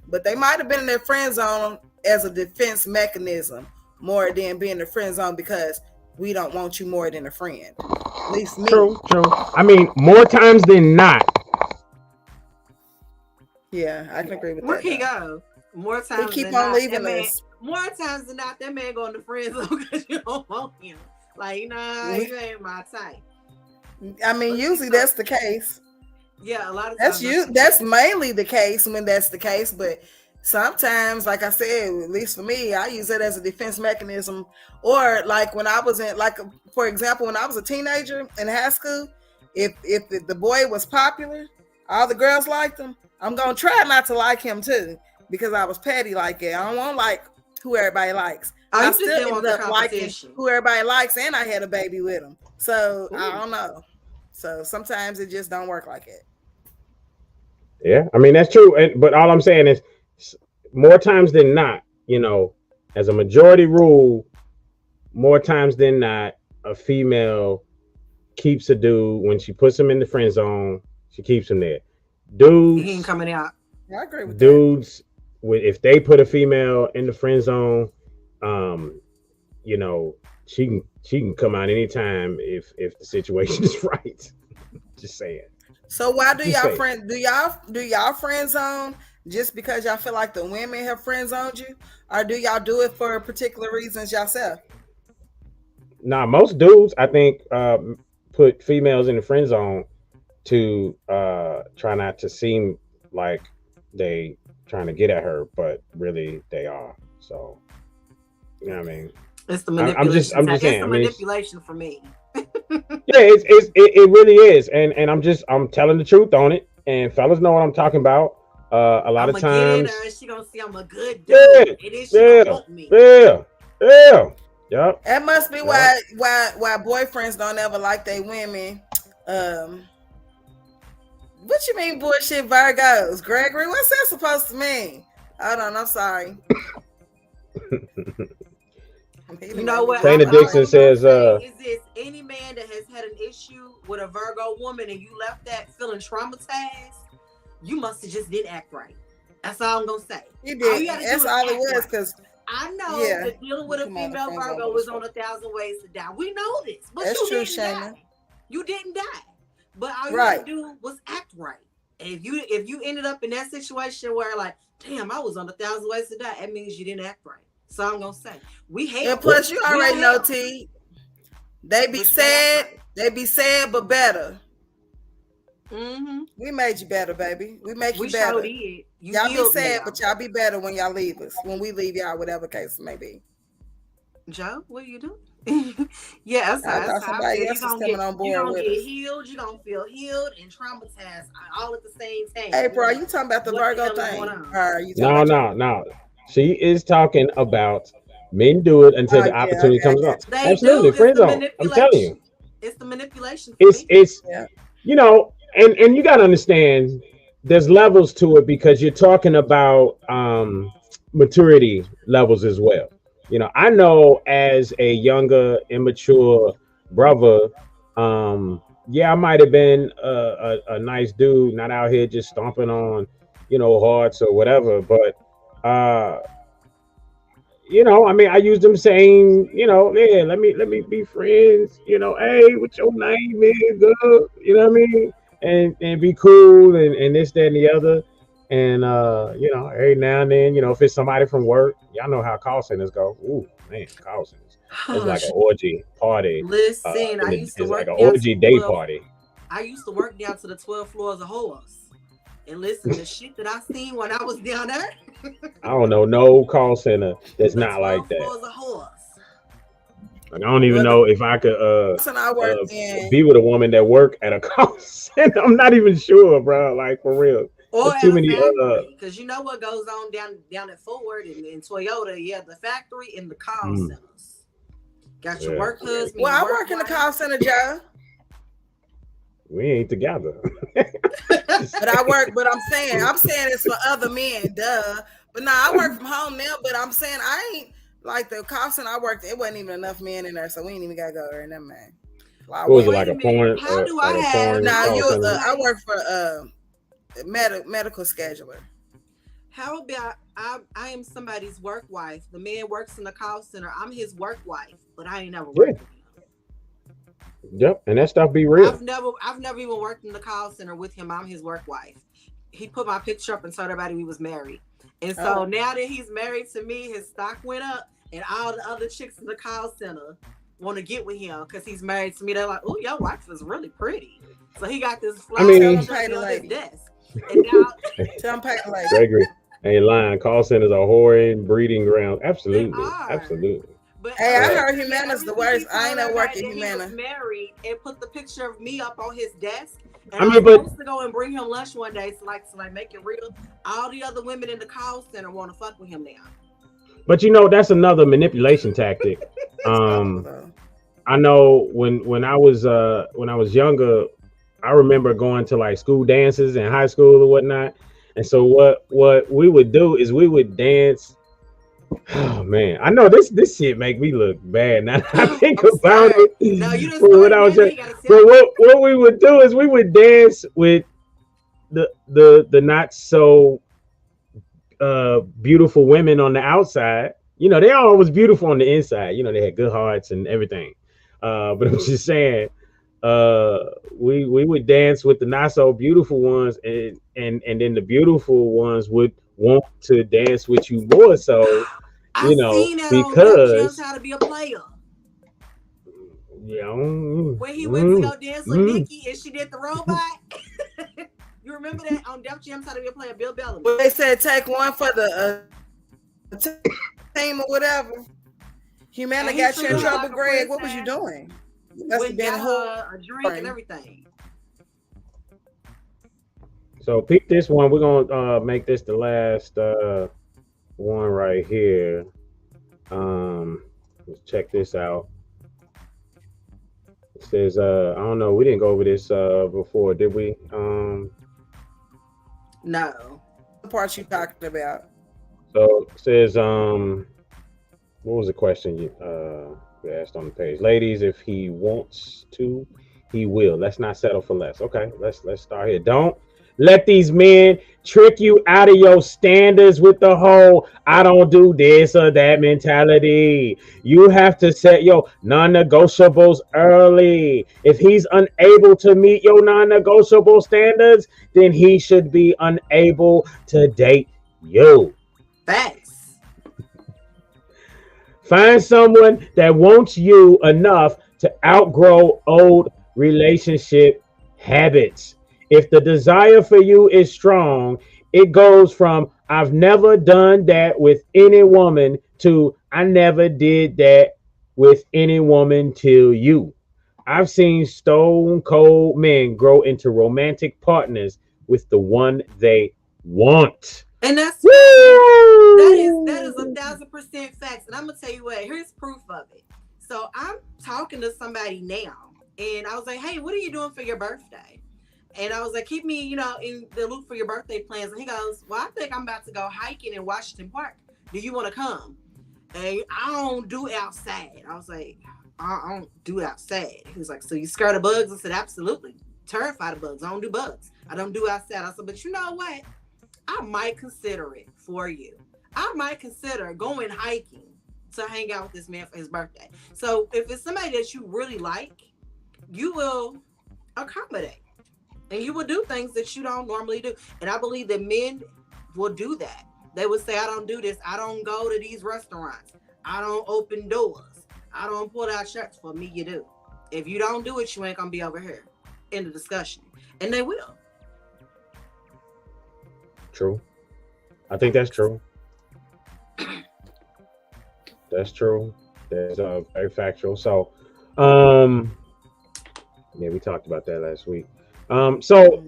But they might have been in their friend zone as a defense mechanism more than being in the friend zone because we don't want you more than a friend. At least me. True. I mean, more times than not. Yeah, I can agree with Where that. can he go? More times He keep than on not, leaving that us. Man, more times than not, that man go in the friend zone because you don't want him. Like, nah, you ain't my type. I mean, usually that's the case. Yeah, a lot of times. That's mainly the case when that's the case, but sometimes, like I said, at least for me, I use it as a defense mechanism. Or like when I was for example, when I was a teenager in high school, if the boy was popular, all the girls liked him, I'm gonna try not to like him too because I was petty like it. I don't want like who everybody likes. I still ended up liking who everybody likes, and I had a baby with him. So I don't know. So sometimes it just don't work like it. Yeah, I mean that's true. But all I'm saying is, more times than not, as a majority rule, more times than not, a female keeps a dude when she puts him in the friend zone. She keeps him there. Dudes, he ain't coming out. I agree with dudes, if they put a female in the friend zone, she can come out anytime if the situation is right. Just saying. So why do y'all friend zone just because y'all feel like the women have friend zoned you, or do y'all do it for particular reasons yourself? Nah, most dudes I think put females in the friend zone to try not to seem like they trying to get at her, but really they are. So you know what I mean? It's the manipulation. I'm just saying. It's the manipulation for me. Yeah, it really is, and I'm telling the truth on it, and fellas know what I'm talking about. A lot of times, she gonna see I'm a good dude, and then she gonna want me. Yeah. Yep. That must be why boyfriends don't ever like their women. What you mean bullshit Virgos, Gregory? What's that supposed to mean? Hold on, I'm sorry. You know what? Dana Dixon says, is this any man that has had an issue with a Virgo woman and you left that feeling traumatized? You must have just didn't act right. That's all I'm gonna say. You did. That's all it was, because I know that dealing with a female Virgo was on 1,000 Ways to Die. We know this, but that's you true, didn't Shayna. die. You didn't die, but all you had to do was act right. And if you ended up in that situation where like, damn, I was on 1,000 Ways to Die, that means you didn't act right. So I'm gonna say we hate. And plus, you already know, T. They be sad, but better. Mm-hmm. We made you better, baby. We make you better. Sure did. Y'all be sad, but y'all be better when y'all leave us. When we leave y'all, whatever case it may be. Joe, what are you doing? Yeah, that's somebody else is coming on board. You're gonna get healed. You're gonna feel healed and traumatized all at the same time. Hey, bro, are you talking about the Virgo thing? No. She is talking about men do it until the opportunity comes up. Absolutely, friend zone. I'm telling you, it's the manipulation. It's and you got to understand, there's levels to it because you're talking about maturity levels as well. I know as a younger, immature brother, I might have been a nice dude, not out here just stomping on, hearts or whatever, but I mean, I use them saying, let me be friends, hey, what's your name, man? Good, you know what I mean? And be cool and this, that, and the other. And every now and then, if it's somebody from work, y'all know how call centers go. Ooh, man, call centers. It's like an orgy party. Listen, I used to work like an orgy day party. I used to work down to the 12 floors of whores. And listen, the shit that I seen when I was down there. I don't know no call center that's not like that. Like, I don't even know if I could be with a woman that work at a call center. I'm not even sure, bro. Like, for real. Or too many because you know what goes on down at Ford and in Toyota, the factory and the call centers. Got your work husband. Well, I work in the call center, Joe. We ain't together. But I'm saying it's for other men, duh. But nah, I work from home now, but I'm saying I ain't like the call center I worked, it wasn't even enough men in there, so we ain't even gotta go there in that man. What was it, like a porn? How do I have? I work for medical scheduler. How about I am somebody's work wife? The man works in the call center. I'm his work wife, but I ain't never worked with him. Yep, and that stuff be real. I've never even worked in the call center with him. I'm his work wife. He put my picture up and told everybody we was married. And so now that he's married to me, his stock went up, and all the other chicks in the call center want to get with him because he's married to me. They're like, "Oh, your wife is really pretty." So he got this flower on his desk. And now, I agree. Ain't lying. Call centers are whoring, breeding grounds. Absolutely, absolutely. But hey, I heard Humana's the worst. I ain't never worked at Humana. He was married and put the picture of me up on his desk. And I was supposed to go and bring him lunch one day, so like make it real. All the other women in the call center want to fuck with him now. But you know, that's another manipulation tactic. I know when I was younger, I remember going to like school dances in high school or whatnot. And so what we would do is we would dance. Oh man, I know this shit make me look bad now. I think about it. No, you just when I was young. But what we would do is we would dance with the not so beautiful women on the outside. You know, they all was beautiful on the inside. You know, they had good hearts and everything. But I'm just saying, we would dance with the not so beautiful ones, and then the beautiful ones would want to dance with you more. So you know, because how to be a player. Yeah, when he went to go dance with Nikki and she did the robot. You remember that on Def Jam how to be a player, Bill Bellamy? Well, they said take one for the team or whatever. Humana got you in trouble, Greg. What was you doing? You must have been a drink and everything. So pick this one. We're gonna make this the last one right here. Let's check this out. It says, I don't know, we didn't go over this before, did we? No. The part you talked about. So it says, what was the question you asked on the page? Ladies, if he wants to, he will. Let's not settle for less. Okay, let's start here. Don't let these men trick you out of your standards with the whole I don't do this or that mentality. You have to set your non-negotiables early. If he's unable to meet your non-negotiable standards, then he should be unable to date you. Thanks. Find someone that wants you enough to outgrow old relationship habits. If the desire for you is strong, it goes from I've never done that with any woman to I never did that with any woman till you. I've seen stone cold men grow into romantic partners with the one they want. And that is 1,000% facts. And I'm gonna tell you what, here's proof of it. So I'm talking to somebody now, and I was like, hey, what are you doing for your birthday? And I was like, keep me, in the loop for your birthday plans. And he goes, well, I think I'm about to go hiking in Washington Park. Do you want to come? And I don't do outside. I was like, I don't do outside. He was like, so you scared of bugs? I said, absolutely. Terrified of bugs. I don't do bugs. I don't do outside. I said, but you know what? I might consider it for you. I might consider going hiking to hang out with this man for his birthday. So if it's somebody that you really like, you will accommodate. And you will do things that you don't normally do. And I believe that men will do that. They would say, I don't do this. I don't go to these restaurants. I don't open doors. I don't pull out shirts. For me, you do. If you don't do it, you ain't going to be over here in the discussion. And they will. True. I think that's true. That's true. That's very factual. So, yeah, we talked about that last week. So,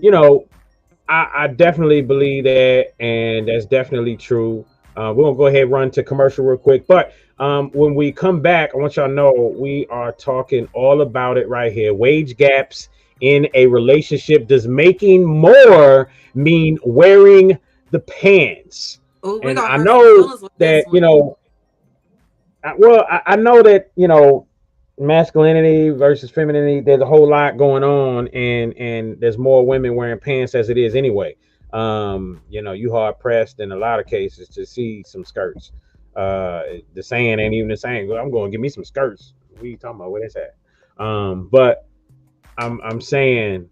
I definitely believe that, and that's definitely true. We're going to go ahead and run to commercial real quick. But when we come back, I want y'all to know we are talking all about it right here. Wage gaps in a relationship? Does making more mean wearing the pants? Ooh, we're And gonna I hurt some know feelings with this that, one. I know that, masculinity versus femininity, there's a whole lot going on, and there's more women wearing pants as it is anyway. You hard pressed in a lot of cases to see some skirts. The saying ain't even the saying. Well, I'm going to give me some skirts. What are you talking about? Where that's at? But I'm saying,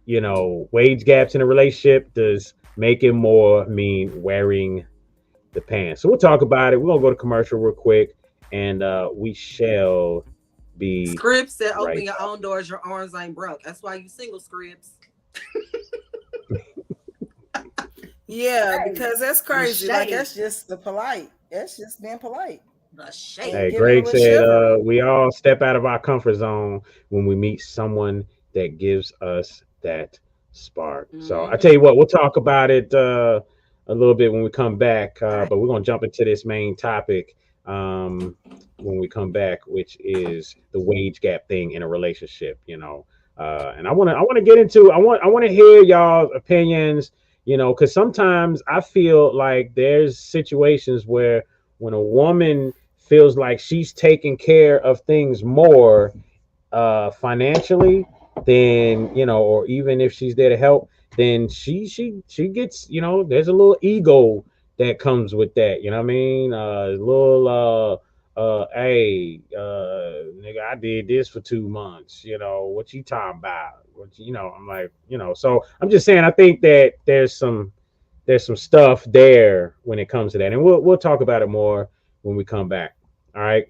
wage gaps in a relationship, does making more mean wearing the pants? So we'll talk about it. We're gonna go to commercial real quick, and we shall be Scribs said, "Open right your back. own doors. Your arms ain't broke. That's why you single, Scribs." Yeah, because that's The crazy. Like shade. that's just the polite. That's just being polite The and shade. Hey, giving a Greg little said, chivalry. we all step out of our comfort zone when we meet someone that gives us that spark. So I tell Mm-hmm. you what, we'll talk about it a little bit when we come back. All right. But we're gonna jump into this main topic when we come back, which is the wage gap thing in a relationship. And I want to get into, I want to hear y'all's opinions. Because sometimes I feel like there's situations where when a woman feels like she's taking care of things more financially, then or even if she's there to help, then she gets, there's a little ego that comes with that. You know what I mean? A little hey, nigga, I did this for 2 months. What you talking about? I'm like, so I'm just saying, I think that there's some stuff there when it comes to that, and we'll talk about it more when we come back. All right.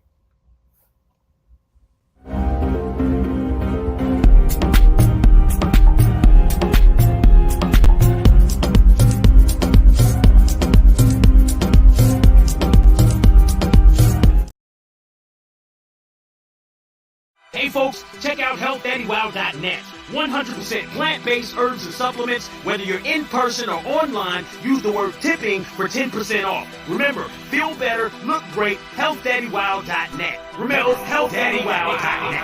Hey folks, check out healthdaddywow.net. 100% plant-based herbs and supplements. Whether you're in person or online, use the word tipping for 10% off. Remember, feel better, look great, healthdaddywow.net. Remember, healthdaddywow.net.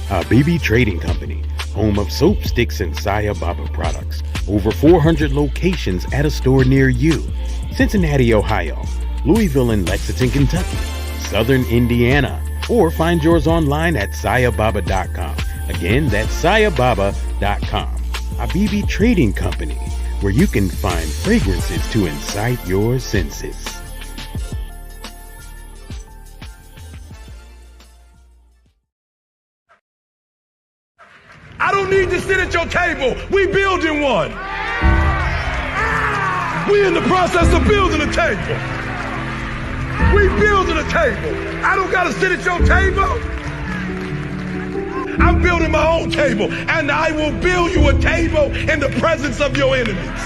Habibi Trading Company, home of soap, sticks, and Saya Baba products. Over 400 locations at a store near you. Cincinnati, Ohio, Louisville and Lexington, Kentucky, Southern Indiana, or find yours online at sayababa.com. Again, that's sayababa.com. Habibi Trading Company, where you can find fragrances to incite your senses. I don't need to sit at your table. We building one. We in the process of building a table. We building a table. I don't gotta sit at your table. I'm building my own table, and I will build you a table in the presence of your enemies.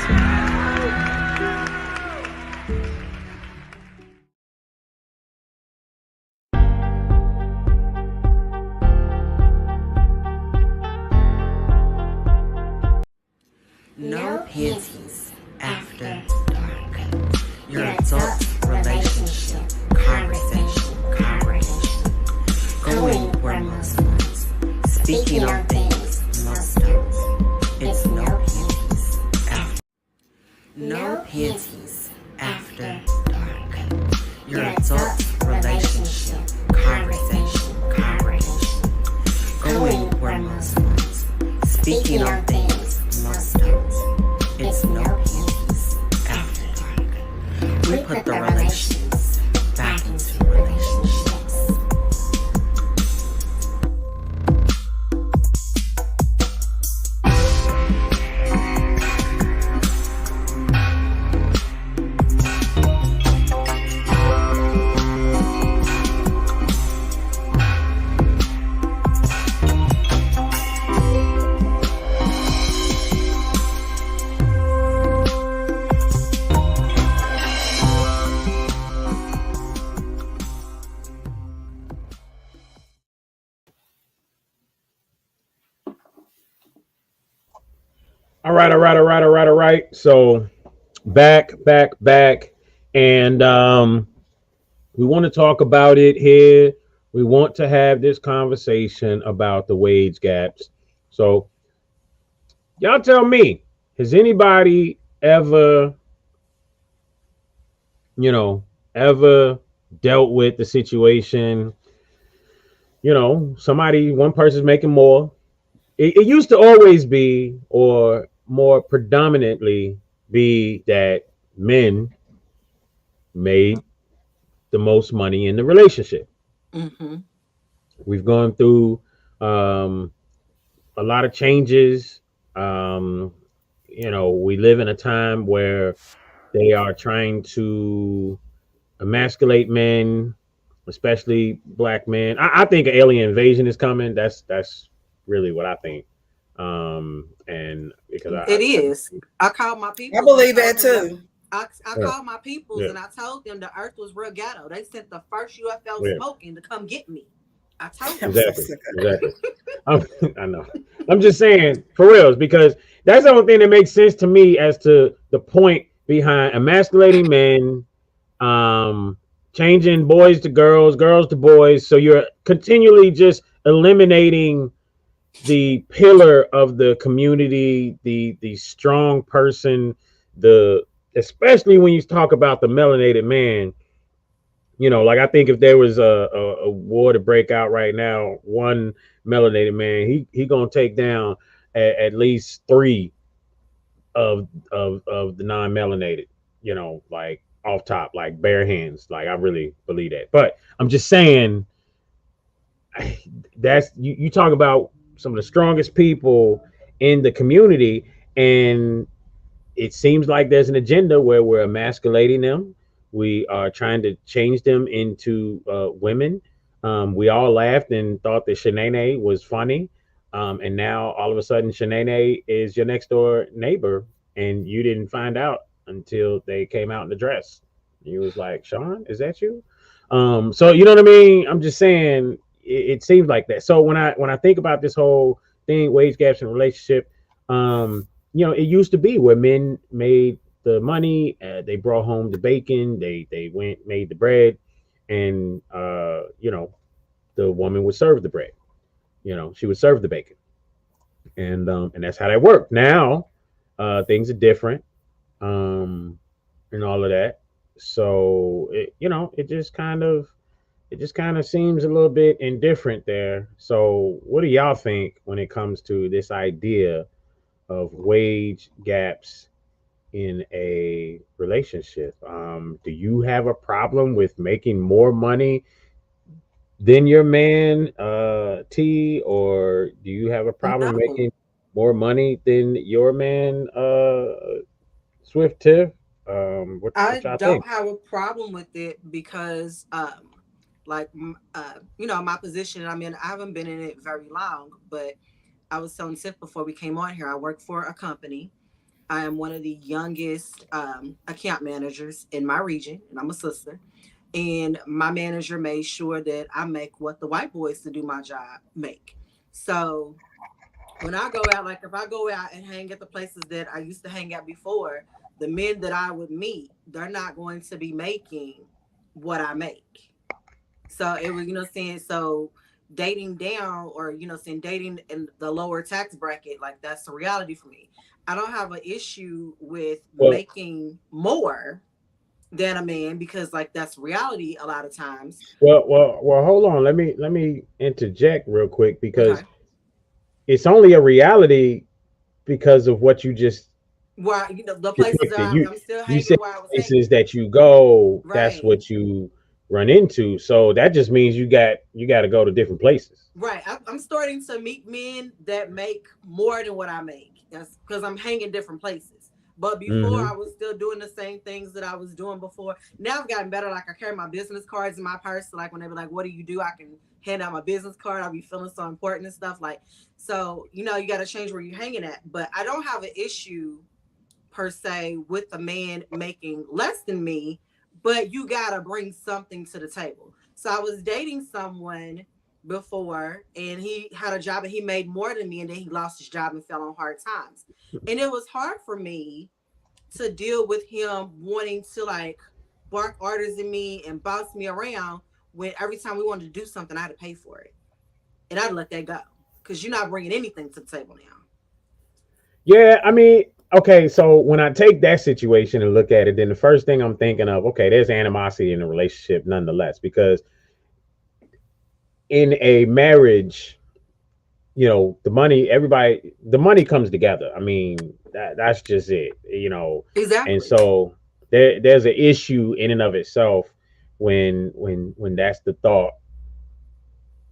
No panties after dark. Your adult relationship conversation. Going where most ones. Speaking on things most don't. It's no panties after. No panties after dark. Your adult relationship conversation. Going where most ones. Speaking on things most don't. It's no panties after dark. We put the relations back into relationships. All right. So back. And we want to talk about it here. We want to have this conversation about the wage gaps. So, y'all tell me, has anybody ever, you know, ever dealt with the situation? Somebody, one person's making more. It used to always be, or more predominantly be, that men made the most money in the relationship. Mm-hmm. We've gone through um, a lot of changes. Um, we live in a time where they are trying to emasculate men, especially black men. I think an alien invasion is coming. That's really what I think. And because It is. I called my I peoples and I believe that told them too. I yeah, called my peoples yeah, and I told them the earth was real ghetto. They sent the first UFO yeah, smoking to come get me. I told I'm them. so exactly, sick of it. exactly. I'm, I know. I'm just saying for reals because that's the only thing that makes sense to me as to the point behind emasculating men, um, changing boys to girls, girls to boys. So you're continually just eliminating the pillar of the community, the strong person, the especially when you talk about the melanated man. Like I think if there was a war to break out right now, one melanated man, he gonna take down at least three of the non-melanated, like off top, like bare hands. Like I really believe that. But I'm just saying that's you talk about some of the strongest people in the community, and it seems like there's an agenda where we're emasculating them. We are trying to change them into women. We all laughed and thought that Shanae was funny. And now all of a sudden, Shanae is your next door neighbor, and you didn't find out until they came out in the dress. You was like, Sean, is that you? So you know what I mean? I'm just saying it seems like that. So when I think about this whole thing, wage gaps in relationship, it used to be where men made the money, they brought home the bacon, they went made the bread, and the woman would serve the bread. She would serve the bacon, and that's how that worked. Now, things are different, um, and all of that. So it just kind of seems a little bit indifferent there. So, what do y'all think when it comes to this idea of wage gaps in a relationship? Do you have a problem with making more money than your man, T, or do you have a problem No. making more money than your man, Swift Tiff? What I y'all think? don't have a problem with it because like my position I'm in, I haven't been in it very long, but I was telling Tiff before we came on here, I work for a company. I am one of the youngest account managers in my region, and I'm a sister. And my manager made sure that I make what the white boys to do my job make. So when I go out, like if I go out and hang at the places that I used to hang out before, the men that I would meet, they're not going to be making what I make. So it was, saying, so dating down or, saying dating in the lower tax bracket, like that's the reality for me. I don't have an issue with Well, making more than a man because like that's reality a lot of times. well. Hold on. Let me interject real quick because Okay. it's only a reality because of what you just Where, the places that depicted. You I'm still you hanging said where I was hanging. places that you go, that's Right. what you run into. So that just means you got to go to different places. Right. I'm starting to meet men that make more than what I make. That's because I'm hanging different places. But before Hmm. I was still doing the same things that I was doing before. Now I've gotten better. Like I carry my business cards in my purse. So like when they be like, "What do you do?" I can hand out my business card. I'll be feeling so important and stuff. Like so, you got to change where you're hanging at. But I don't have an issue per se with a man making less than me. But you gotta bring something to the table. So I was dating someone before and he had a job and he made more than me and then he lost his job and fell on hard times. And it was hard for me to deal with him wanting to like bark orders in me and boss me around when every time we wanted to do something, I had to pay for it. And I'd let that go because you're not bringing anything to the table now. Yeah, I mean, okay, so when I take that situation and look at it, then the first thing I'm thinking of, okay, there's animosity in a relationship nonetheless, because in a marriage, the money comes together. I mean, that's just it. And Exactly. so there's an issue in and of itself when that's the thought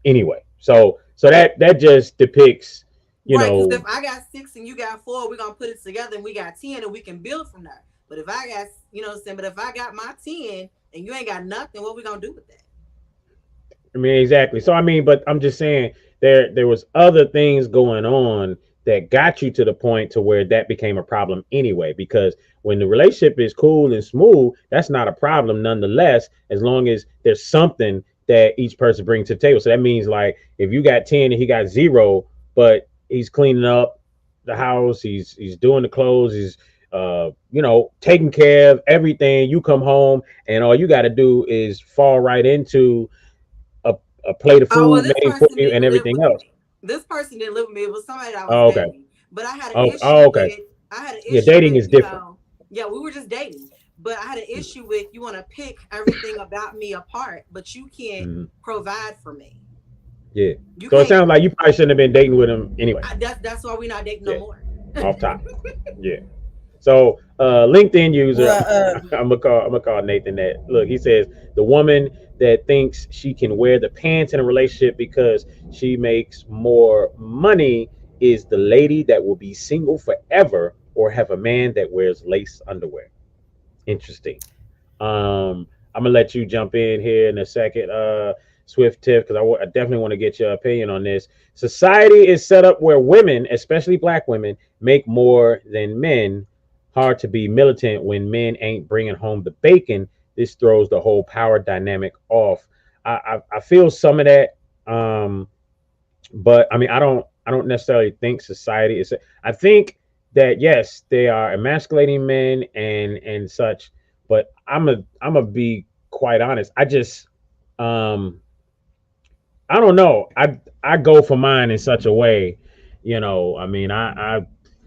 anyway. So that just depicts, you Right, because if know, I got 6 and you got 4, we're gonna put it together and we got 10 and we can build from there. But if I got, you know what I'm saying, but if I got my 10 and you ain't got nothing, what we gonna do with that? I mean, exactly. So I mean, but I'm just saying there was other things going on that got you to the point to where that became a problem anyway. Because when the relationship is cool and smooth, that's not a problem nonetheless, as long as there's something that each person brings to the table. So that means like if you got 10 and he got 0, but he's cleaning up the house, he's doing the clothes, he's taking care of everything. You come home and all you got to do is fall right into a, a plate of Oh well, food this made for person you and didn't live everything with else. me. This person didn't live with me. It was somebody that I was Oh, okay. dating. But I had an Oh, issue okay. with I had an Yeah, issue dating with, is different. yeah, we were just dating. But I had an Mm, issue with you want to pick everything about me apart, but you can't mm, provide for me. yeah. You So it can't sounds like you probably shouldn't have been dating with him anyway. that's why we're not dating no Yeah, more. off top. Yeah. So LinkedIn user, Well, I'm gonna call Nathan that. Look, he says the woman that thinks she can wear the pants in a relationship because she makes more money is the lady that will be single forever or have a man that wears lace underwear. Interesting. I'm gonna let you jump in here in a second, Swift Tiff, because I definitely want to get your opinion on this. Society is set up where women, especially black women, make more than men. Hard to be militant when men ain't bringing home the bacon. This throws the whole power dynamic off. I feel some of that, but I mean, I don't necessarily think society is. I think that yes, they are emasculating men and such, but I'm a be quite honest. Um I don't know. I go for mine in such a way, I mean, I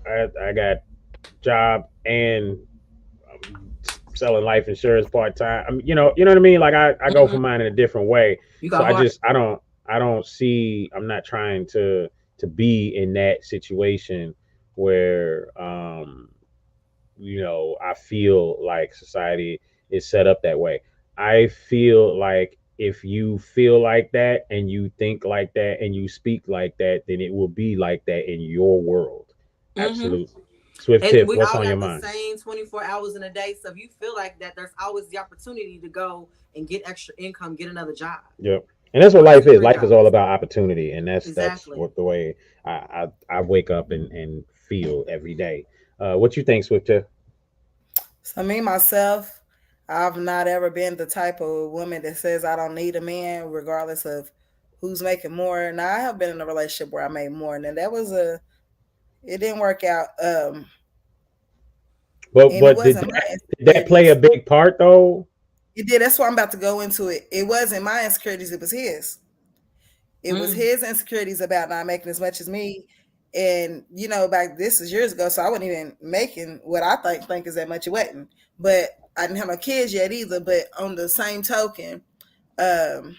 got job and selling life insurance part time. I mean, you know what I mean? Like I go for Mhm. mine in a different way. You So got hard. I don't see, I'm not trying to be in that situation where I feel like society is set up that way. I feel like if you feel like that and you think like that and you speak like that, then it will be like that in your world. Hmm. Absolutely. Swift And Tiff, we what's all on your got the mind? same 24 hours in a day. So if you feel like that, there's always the opportunity to go and get extra income, get another job, Yep. And that's what work life two, is. three Life is all jobs. about opportunity, and that's Exactly. what the way I wake up and feel every day. What you think, Swift Tiff? so me myself, I've not ever been the type of woman that says I don't need a man, regardless of who's making more. Now I have been in a relationship where I made more, and that was it didn't work out. But And it but did wasn't my that play a insecurities. big part though? It did. That's why I'm about to go into it. It wasn't my insecurities. It was his. It was Mm. his insecurities about not making as much as me. And back this is years ago, so I wasn't even making what I think is that much. It wasn't, but I didn't have no kids yet either. But on the same token, um,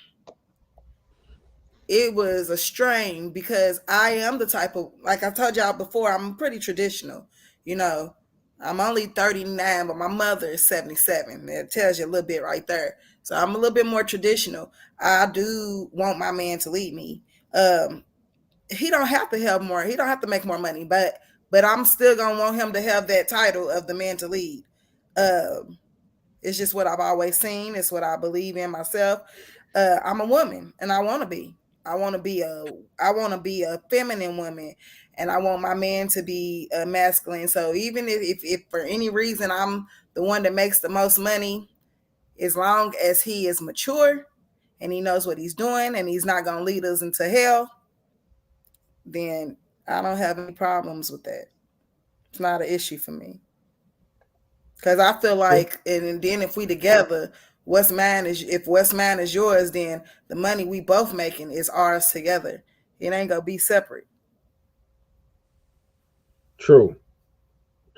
it was a strain because I am the type of, like I told y'all before, I'm pretty traditional. You know, I'm only 39, but my mother is 77. That tells you a little bit right there. So I'm a little bit more traditional. I do want my man to lead me. He don't have to have more. He don't have to make more money, but I'm still gonna want him to have that title of the man to lead. Um, it's just what I've always seen. It's what I believe in myself. I'm a woman, and I want to be. I want to be a. I want to be a feminine woman, and I want my man to be masculine. So even if for any reason I'm the one that makes the most money, as long as he is mature and he knows what he's doing, and he's not gonna lead us into hell, then I don't have any problems with that. It's not an issue for me. Because I feel like, and then if we together, what's mine is if what's mine is yours, then the money we both making is ours together. It ain't gonna be separate. True.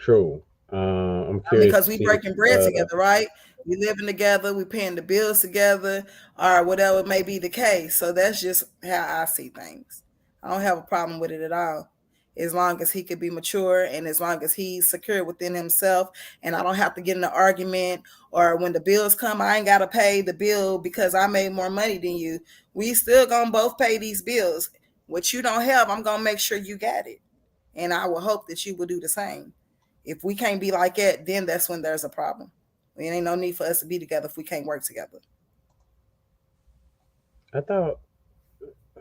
I'm I mean, curious to because we see. breaking bread together, right? We living together, we paying the bills together, or whatever may be the case. So that's just how I see things. I don't have a problem with it at all. As long as he could be mature and as long as he's secure within himself, and I don't have to get in an argument, or when the bills come, I ain't gotta pay the bill because I made more money than you. We still gonna both pay these bills. What you don't have, I'm gonna make sure you got it. And I will hope that you will do the same. If we can't be like that, then that's when there's a problem. There ain't no need for us to be together if we can't work together. I thought,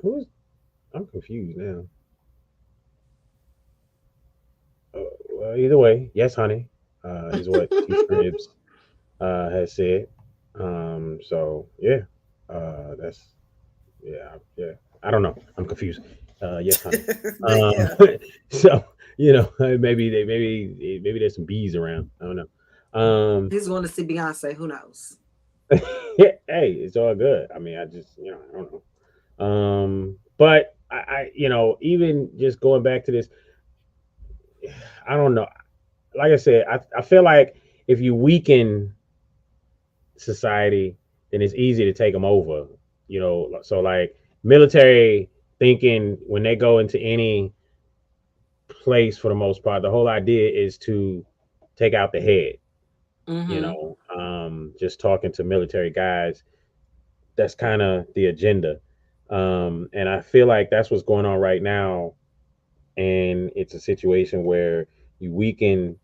who's? I'm confused now. Well, either way, yes, honey, is what T Cribs has said. So yeah, that's yeah. I don't know. I'm confused. Yes, honey. Yeah. So maybe there's some bees around. I don't know. He's going to see Beyonce. Who knows? Yeah, hey, it's all good. I mean, I just I don't know. But I even just going back to this, I don't know. Like I said, I feel like if you weaken society, then it's easy to take them over. So like military thinking when they go into any place for the most part, the whole idea is to take out the head. Just talking to military guys, that's kind of the agenda. And I feel like that's what's going on right now. And it's a situation where you weaken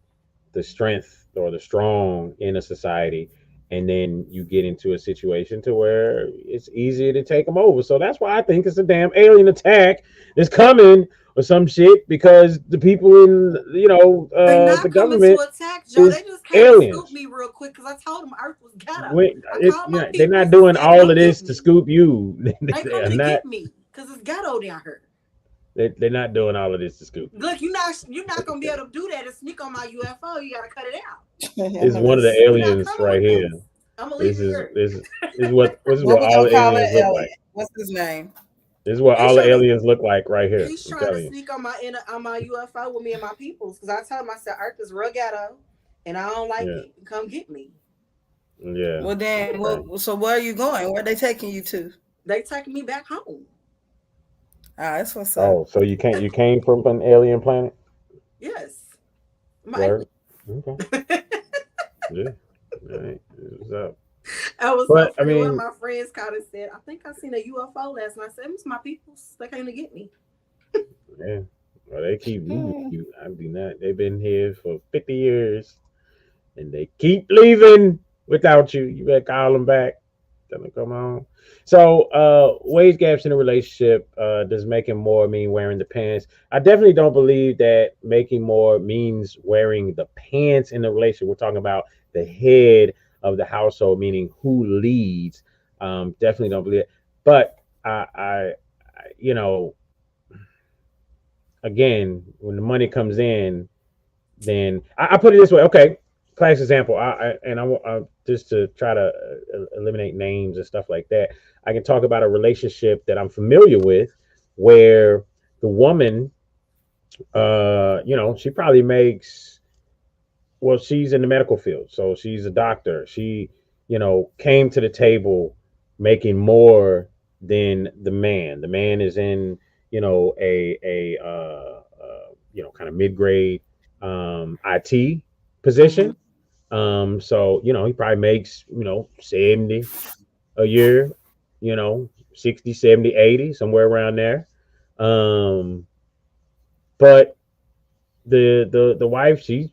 the strength or the strong in a society, and then you get into a situation to where it's easier to take them over. So that's why I think it's a damn alien attack that's coming or some shit, because the people in They're not the coming government to attack, Joe. is They just came aliens. to scoop me real quick because I told them Earth was ghetto. Wait, I called my they're not people doing and all come of this get to me. scoop you. They They coming are to not. get me because it's ghetto down here. They're not doing all of this to scoop. Look, you're not gonna be able to do that and sneak on my UFO. You gotta cut it out. It's one of the You're not aliens coming right with here. this. I'm gonna leave This it is here. this is What what we all gonna the call aliens that look alien? like. What's his name? This is what He's all the trying to aliens look like right here. he's I'm trying to telling you. sneak on my UFO with me and my peoples because I told him I said Earth is real ghetto and I don't like Yeah. it. Come get me. Yeah. Well, then, Okay. so where are you going? Where are they taking you to? They taking me back home. That's what's up. Oh, so you came from an alien planet? Yes. My Word. Okay. Yeah. All right. What's up? I was so But I funny. One of mean, my friends called and said, I think I seen a UFO last night. I said, it's my peoples. They came to get me. yeah. Well, they keep leaving you. I do not. They've been here for 50 years, and they keep leaving without you. You better call them back. Tell them to come on. So, wage gaps in a relationship, does making more mean wearing the pants? I definitely don't believe that making more means wearing the pants in the relationship. We're talking about the head of the household, meaning who leads. Definitely don't believe it. But you know, again, when the money comes in, then I put it this way. Okay, class example. I just to try to eliminate names and stuff like that. I can talk about a relationship that I'm familiar with, where the woman, she probably makes. Well, she's in the medical field, so she's a doctor. She, came to the table making more than the man. The man is in, kind of mid grade IT position. So he probably makes 70 a year, 60, 70, 80, somewhere around there. But the wife, she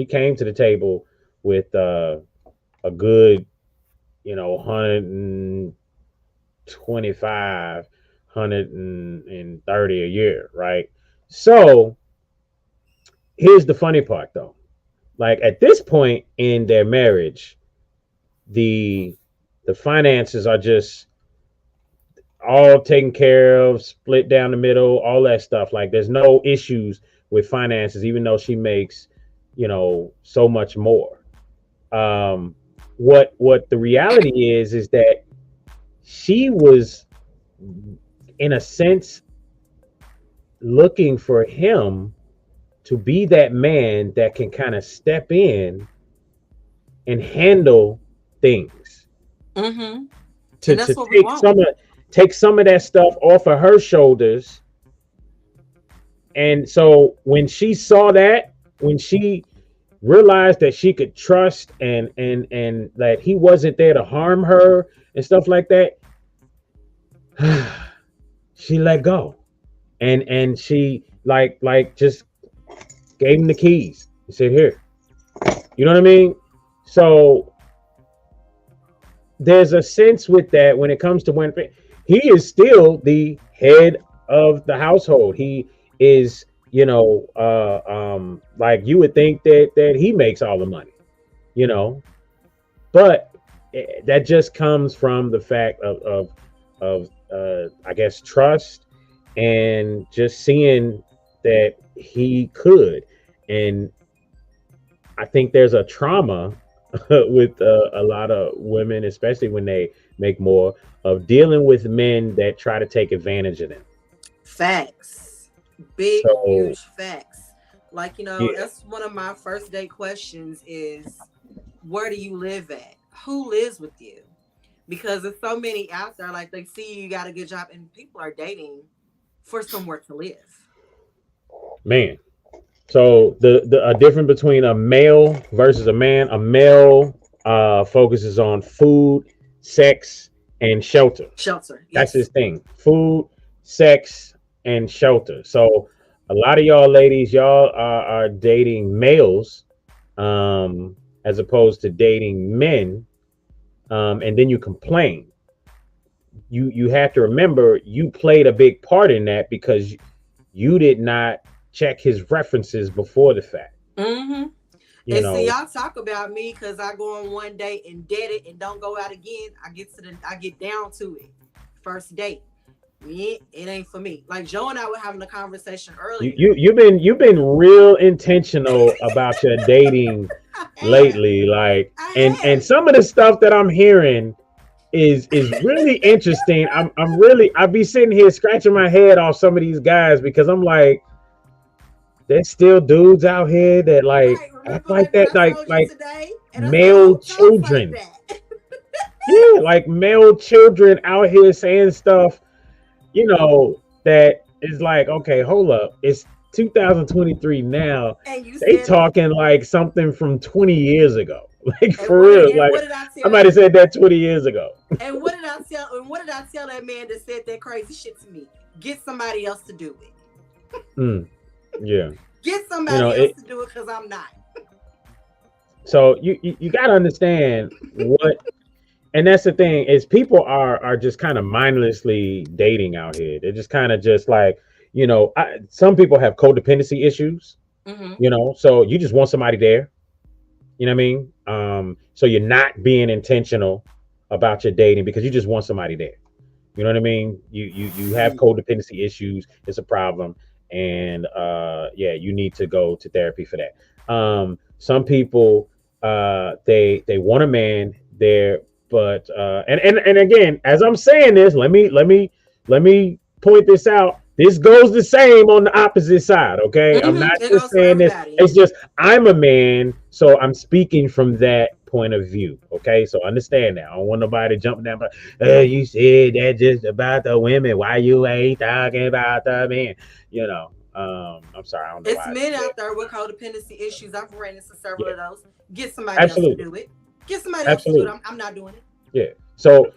came to the table with a good 125, 130 a year, right? So here's the funny part, though. Like at this point in their marriage, the finances are just all taken care of, split down the middle, all that stuff. Like there's no issues with finances, even though she makes, so much more. What the reality is that she was, in a sense, looking for him to be that man that can kind of step in and handle things. Mm-hmm. To take some of that stuff off of her shoulders. And so when she saw that, when she realized that she could trust and that he wasn't there to harm her and stuff like that, she let go. And she like just gave him the keys and said, here. You know what I mean? So there's a sense with that when it comes to when he is still the head of the household. He is, like you would think that he makes all the money, but that just comes from the fact of I guess trust and just seeing that he could. And I think there's a trauma with a lot of women, especially when they make more, of dealing with men that try to take advantage of them. Facts. Huge facts. Like, that's one of my first date questions is, where do you live at? Who lives with you? Because there's so many out there, like they see you got a good job and people are dating for somewhere to live. Man. So the difference between a male versus a man, a male focuses on food, sex, and shelter. Shelter. Yes. That's his thing. Food, sex, and shelter. So a lot of y'all ladies, y'all are dating males as opposed to dating men. And then you complain. You have to remember you played a big part in that because you did not check his references before the fact. Mm-hmm. See, y'all talk about me because I go on one date and did it and don't go out again. I get down to it. First date. It ain't for me. Like Joe and I were having a conversation earlier. You've been real intentional about your dating lately. Like and some of the stuff that I'm hearing is really interesting. I'd be sitting here scratching my head off some of these guys because I'm like, there's still dudes out here that act like that, like male children. Yeah, like male children out here saying stuff, that is like, okay, hold up. It's 2023 now. They talking like something from 20 years ago. Like for real. Like somebody said that 20 years ago. And what did I tell that man that said that crazy shit to me? Get somebody else to do it. Yeah. Get somebody else to do it because I'm not. So you got to understand what, and that's the thing is people are just kind of mindlessly dating out here. They're just kind of just like, some people have codependency issues, so you just want somebody there. You know what I mean? So you're not being intentional about your dating because you just want somebody there. You know what I mean? You have codependency issues. It's a problem. And you need to go to therapy for that. Some people they want a man there, but and again, as I'm saying this, let me point this out. This goes the same on the opposite side, okay? I'm not just saying this. It's just I'm a man, so I'm speaking from that point of view, okay? So understand that. I don't want nobody jumping down, but you said that just about the women. Why you ain't talking about the men? I'm sorry. I don't know. It's men out there with codependency issues. I've ran into several of those. Get somebody else to do it. Get somebody else to do it. I'm not doing it. Yeah. So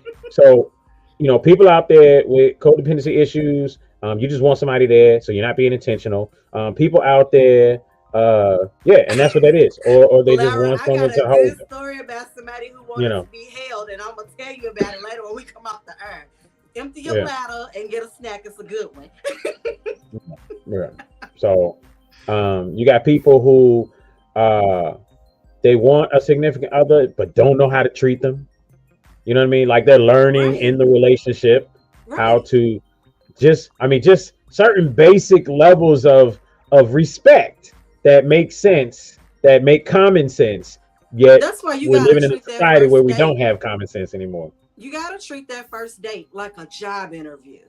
people out there with codependency issues, you just want somebody there, so you're not being intentional. People out there, and that's what that is. Or they just want someone to hold. I got a good story about somebody who wanted to be held, and I'm gonna tell you about it later when we come off the air. Empty your bladder and get a snack. It's a good one. Yeah. So, you got people who they want a significant other, but don't know how to treat them. You know what I mean? Like they're learning in the relationship how to just certain basic levels of respect that make sense that make common sense. Yet That's why you we're gotta living in a treat that society where first we don't date. have common sense anymore. You gotta treat that first date like a job interview.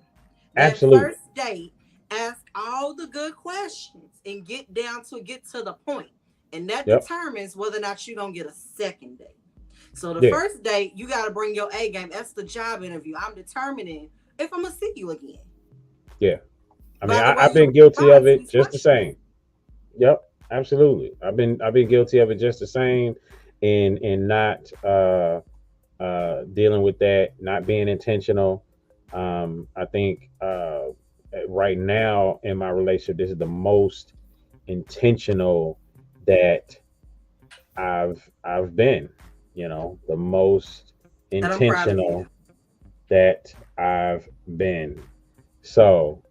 That Absolutely. first date, ask all the good questions and get to the point. And that Yep. determines whether or not you're gonna get a second date. So the Yeah. first date, you gotta bring your A game. That's the job interview. I'm determining if I'm gonna see you again. Yeah. I mean, By the way I've you been guilty respond of to it these just the questions. same. Yep, absolutely. I've been guilty of it just the same, and not dealing with that, not being intentional. I think right now in my relationship, this is the most intentional that I've been. You know, the most And I'm proud of intentional you. that I've been. So,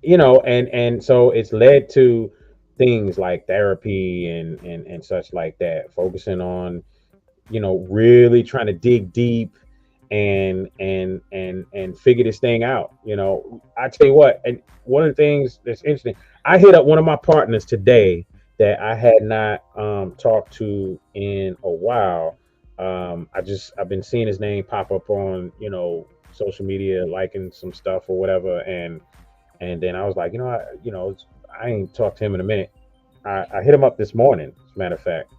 you know, and so it's led to things like therapy and such like that, focusing on, you know, really trying to dig deep and figure this thing out. You know, I tell you what, and one of the things that's interesting, I hit up one of my partners today that I had not talked to in a while. I've been seeing his name pop up on, you know, social media, liking some stuff or whatever, and then I was like, I ain't talked to him in a minute. I hit him up this morning, as a matter of fact.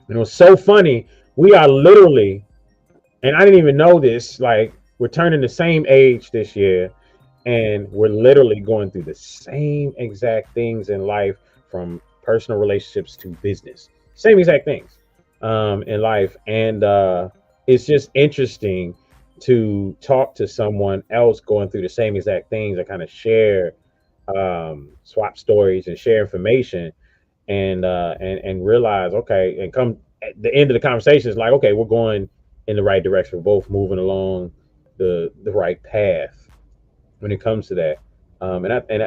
And it was so funny. We are literally, and I didn't even know this, like, we're turning the same age this year, and we're literally going through the same exact things in life, from personal relationships to business. Same exact things in life. And it's just interesting to talk to someone else going through the same exact things and kind of share, swap stories and share information, and realize, okay, and come at the end of the conversation is like, okay, we're going in the right direction. We're both moving along the right path when it comes to that.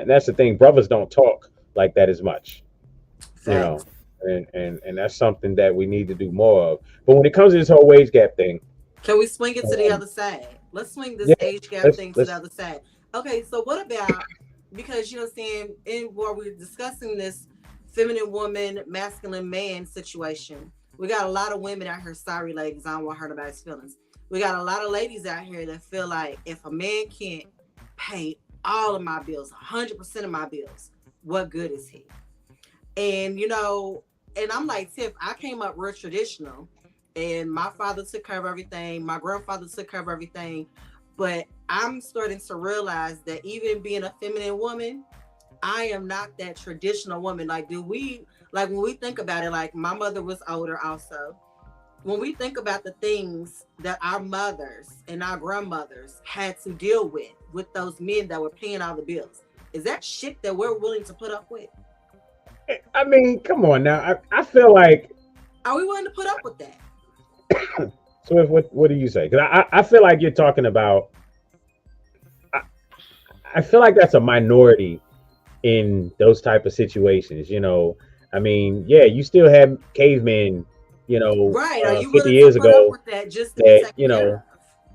That's the thing. Brothers don't talk like that as much, you know, Facts. and that's something that we need to do more of. But when it comes to this whole wage gap thing, Can we swing it to the um, other side? Let's swing this yeah, age gap let's thing to the let's other side. Okay, so what about, because you know what I'm saying, in where we're discussing this feminine woman, masculine man situation, we got a lot of women out here, sorry ladies, I don't want to hurt anybody's feelings. We got a lot of ladies out here that feel like if a man can't pay all of my bills, 100% of my bills, what good is he? And you know, and I'm like, Tiff, I came up real traditional, and my father took care of everything, my grandfather took care of everything. But I'm starting to realize that even being a feminine woman, I am not that traditional woman. Like, do we, like, when we think about it, like, my mother was older also. When we think about the things that our mothers and our grandmothers had to deal with those men that were paying all the bills, is that shit that we're willing to put up with? I mean, come on now. I feel like, Are we willing to put up with that? so what do you say? Because I feel like you're talking about, I, I feel like that's a minority in those type of situations. You know, I mean, yeah, you still have cavemen, you know, Right. Are you 50 willing to years put up ago with that just to be that, taken you care know, of?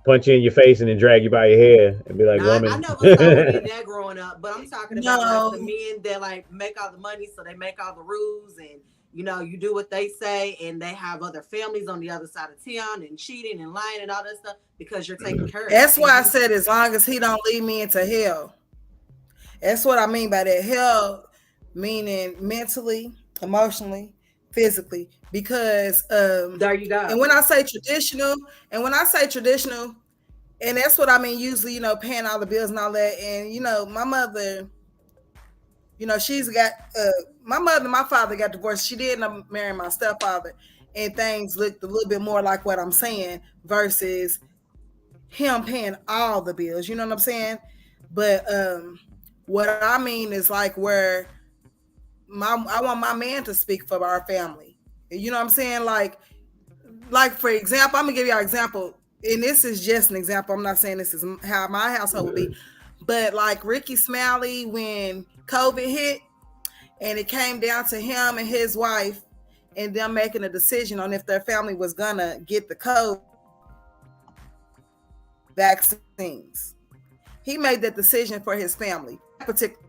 punch you in your face and then drag you by your hair and be like, Now, I woman. never saw any of that growing up, but I'm talking about like the No, men that like make all the money, so they make all the rules, and you know, you do what they say, and they have other families on the other side of town and cheating and lying and all that stuff because you're taking care of it. that's And why I you, said as long as he don't lead me into hell. That's what I mean by that. Hell meaning mentally, emotionally, physically. Because there you and go. when I say traditional, and when I say traditional, and that's what I mean, usually, paying all the bills and all that. And my mother, she's got my mother and my father got divorced. She did end up marrying my stepfather, and things looked a little bit more like what I'm saying versus him paying all the bills. You know what I'm saying? But what I mean is like where I want my man to speak for our family. You know what I'm saying? Like for example, I'm gonna give you an example, and this is just an example. I'm not saying this is how my household would be, but like Ricky Smiley, when COVID hit, and it came down to him and his wife, and them making a decision on if their family was gonna get the COVID vaccines. He made that decision for his family. Particular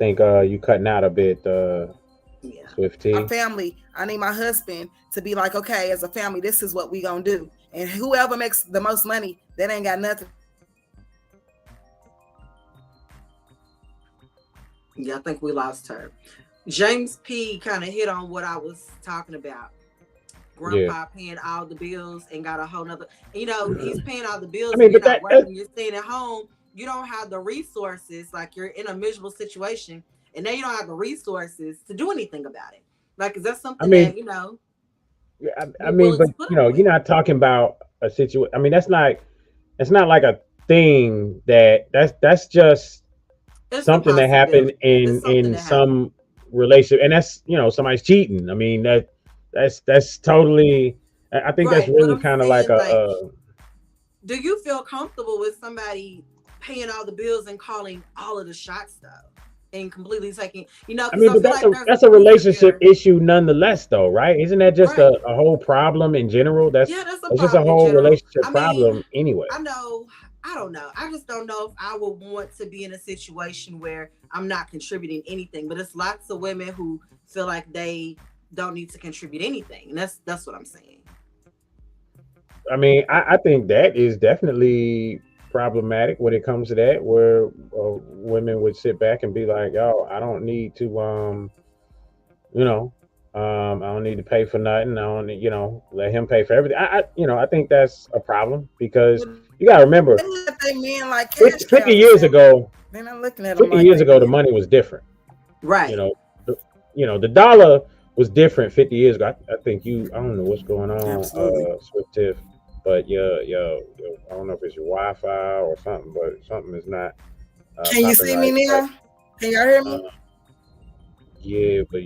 think you cutting out a bit, Yeah. Swift T. My family, I need my husband to be like, okay, as a family, this is what we gonna do. And whoever makes the most money, that ain't got nothing. Yeah, I think we lost her. James P kind of hit on what I was talking about. Grandpa paying all the bills and got a whole nother, you know, he's paying all the bills. I mean, you're but not working, you're staying at home. You don't have the resources, like you're in a miserable situation, and now you don't have the resources to do anything about it. Like, is that something that, you know? I mean, but you know, you're not talking about a situation. I mean, it's not like a thing that's just It's something that happened in some relationship, and that's, you know, somebody's cheating. I mean, that's totally. I think that's really kind of like a. Do you feel comfortable with somebody paying all the bills and calling all of the shots though, and completely taking, you know? I mean, but that's a relationship issue nonetheless, though, right? Isn't that just a whole problem in general? That's just a whole relationship problem anyway. I don't know. I just don't know if I would want to be in a situation where I'm not contributing anything. But it's lots of women who feel like they don't need to contribute anything, and that's what I'm saying. I mean, I think that is definitely problematic when it comes to that, where women would sit back and be like, "Oh, I don't need to, you know, I don't need to pay for nothing. I don't, you know, let him pay for everything." I think that's a problem because you got to remember, 50 years ago, they're not looking at 50 years ago, the money was different, right? You know, the dollar was different 50 years ago. I think I don't know what's going on, Swift Tiff. But I don't know if it's your Wi-Fi or something, but something is not. Can you see me now? Can y'all hear me? Yeah, but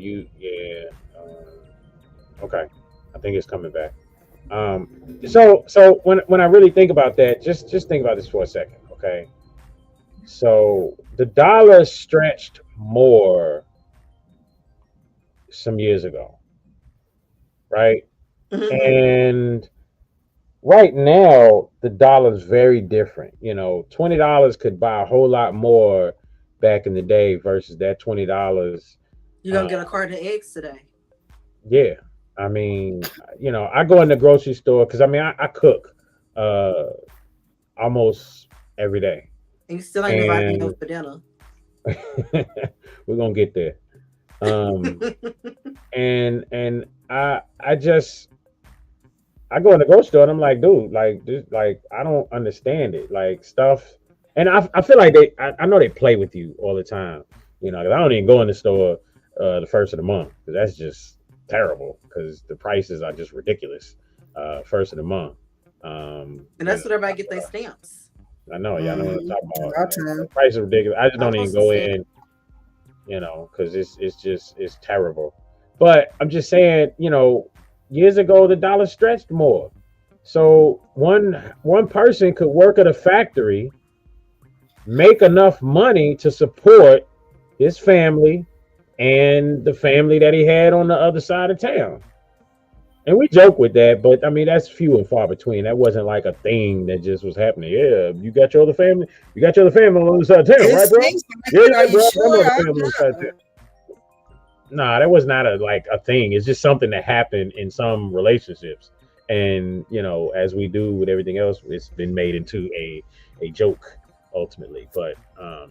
okay. I think it's coming back. So when I really think about that, just think about this for a second, okay? So the dollar stretched more some years ago, right? And right now, the dollar is very different. You know, $20 could buy a whole lot more back in the day versus that $20. You're gonna get a carton of eggs today. Yeah, I mean, you know, I go in the grocery store because I mean, I cook almost every day. And you still ain't inviting me for dinner. We're gonna get there. And I go in the grocery store and I'm like, dude, like this, like I don't understand it, like stuff. And I feel like I know they play with you all the time, you know. 'Cause I don't even go in the store the first of the month because that's just terrible because the prices are just ridiculous. First of the month, and that's what everybody get their stamps. I know, y'all know what I'm talking about. The price is ridiculous. I just don't even go in, you know, because it's terrible. But I'm just saying, you know, years ago the dollar stretched more, so one person could work at a factory, make enough money to support his family and the family that he had on the other side of town. And we joke with that, but I mean that's few and far between. That wasn't like a thing that just was happening. Yeah, you got your other family. You got your other family on the other side of town, right, bro? Yeah, bro. Family on the side of town. Nah, that was not a thing. It's just something that happened in some relationships, and you know, as we do with everything else, it's been made into a joke ultimately. But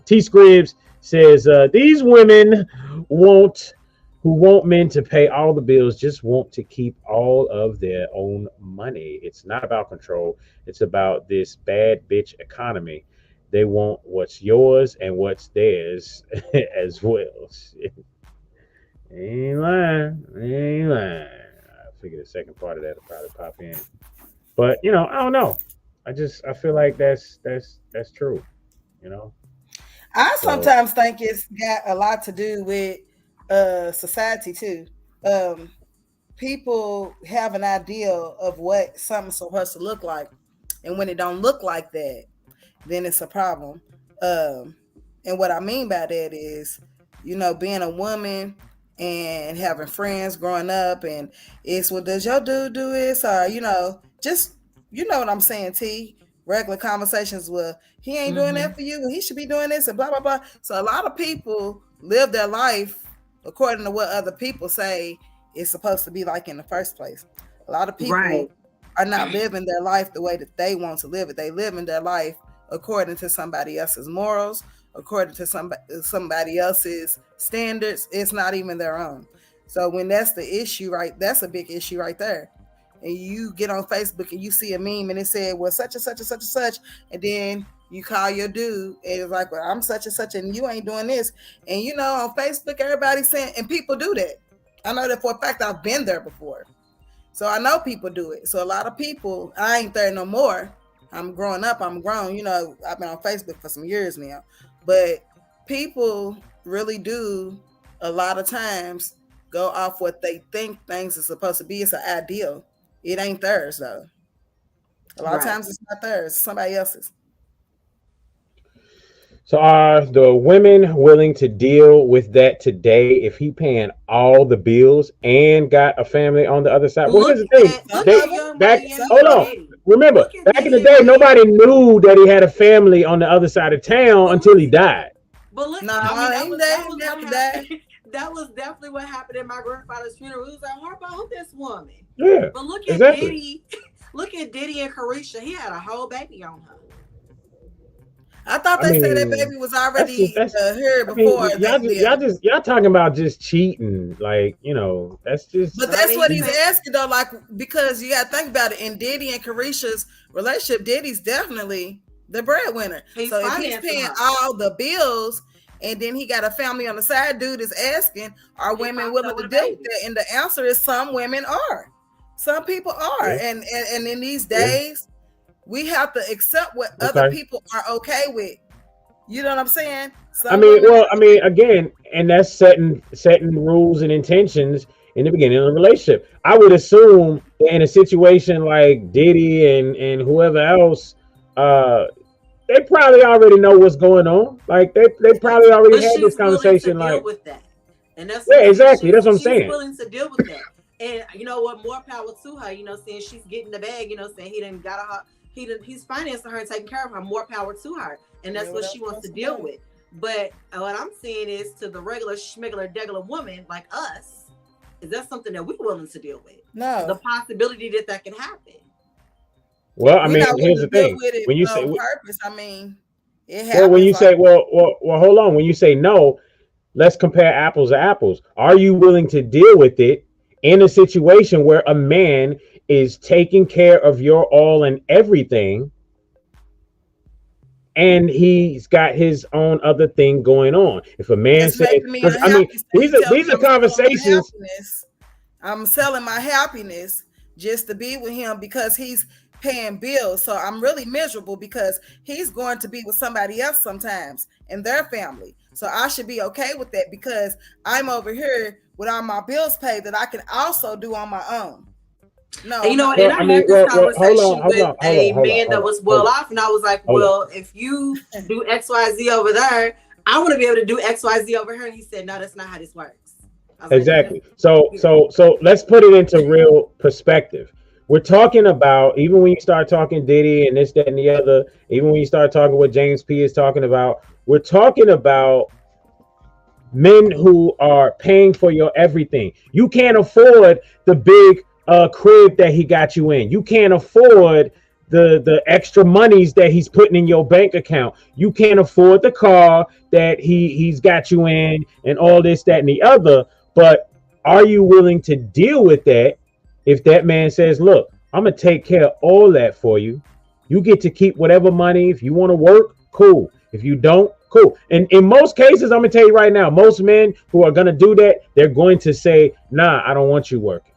T Scribs says these women who want men to pay all the bills just want to keep all of their own money. It's not about control. It's about this bad bitch economy. They want what's yours and what's theirs as well. Ain't lying. I figured the second part of that will probably pop in. But you know, I don't know. I feel like that's true. You know. I sometimes think it's got a lot to do with society too. People have an idea of what something's supposed to look like, and when it don't look like that, then it's a problem. And what I mean by that is, you know, being a woman and having friends growing up, and it's what does your dude do this, or you know, just you know what I'm saying, T. Regular conversations with he ain't doing that for you, he should be doing this, and blah blah blah. So a lot of people live their life according to what other people say it's supposed to be like in the first place. A lot of people are not living their life the way that they want to live it. They live in their life according to somebody else's morals, according to somebody else's standards. It's not even their own. So when that's the issue, right, that's a big issue right there. And you get on Facebook and you see a meme and it said, well, such and such and such and such, and then you call your dude and it's like, well, I'm such and such and you ain't doing this. And you know, on Facebook, everybody's saying, and people do that. I know that for a fact. I've been there before. So I know people do it. So a lot of people, I ain't there no more. I'm growing up, I'm grown. You know, I've been on Facebook for some years now. But people really do a lot of times go off what they think things are supposed to be. It's an ideal. It ain't theirs though. A lot of times it's not theirs, it's somebody else's. So are the women willing to deal with that today if he paying all the bills and got a family on the other side? Well, here's the thing. Hold on. Remember, back in the day, nobody knew that he had a family on the other side of town until he died. But look, that was definitely what happened at my grandfather's funeral. He was like, Harper, who's this woman? Yeah. But look at Diddy. Look at Diddy and Carisha. He had a whole baby on her. I thought they said that baby was already here before. Y'all talking about just cheating, like, you know, that's just. But that's what he's asking though, like, because you got to think about it. In Diddy and Carisha's relationship, Diddy's definitely the breadwinner. So if he's paying all the bills, and then he got a family on the side, dude is asking, are women willing to deal with that? And the answer is some women are. Some people are, and in these days. We have to accept what other people are okay with. You know what I'm saying? Again, and that's setting rules and intentions in the beginning of the relationship. I would assume that in a situation like Diddy and whoever else, they probably already know what's going on. Like they probably already had this conversation. Like, with that. And that's exactly. That's what I'm saying. She's willing to deal with that. And you know what? More power to her. You know, saying she's getting the bag. You know, saying he didn't got her. He's financing her and taking care of her. More power to her, and that's what she wants to deal with. But what I'm saying is, to the regular schmigler degular woman like us, is that something that we're willing to deal with? No, the possibility that can happen. Well, I mean, here's the thing: when you say purpose, I mean, it happens. Well, when you say, well, hold on. When you say no, let's compare apples to apples. Are you willing to deal with it in a situation where a man is taking care of your all and everything, and he's got his own other thing going on? If a man says, I mean, these are conversations. I'm selling my happiness just to be with him because he's paying bills. So I'm really miserable because he's going to be with somebody else sometimes and their family. So I should be okay with that because I'm over here with all my bills paid that I can also do on my own. No, and you know, and I had this conversation with a man that was well off, and I was like, well, if you do XYZ over there, I want to be able to do XYZ over here. And he said, no, that's not how this works. Exactly. Like, so let's put it into real perspective. We're talking about, even when you start talking Diddy and this, that, and the other, even when you start talking what James P is talking about, we're talking about men who are paying for your everything. You can't afford the big crib that he got you in. You can't afford the extra monies that he's putting in your bank account. You can't afford the car that he's got you in and all this, that, and the other. But are you willing to deal with that if that man says, look, I'm going to take care of all that for you. You get to keep whatever money. If you want to work, cool. If you don't, cool. And in most cases, I'm going to tell you right now, most men who are going to do that, they're going to say, nah, I don't want you working.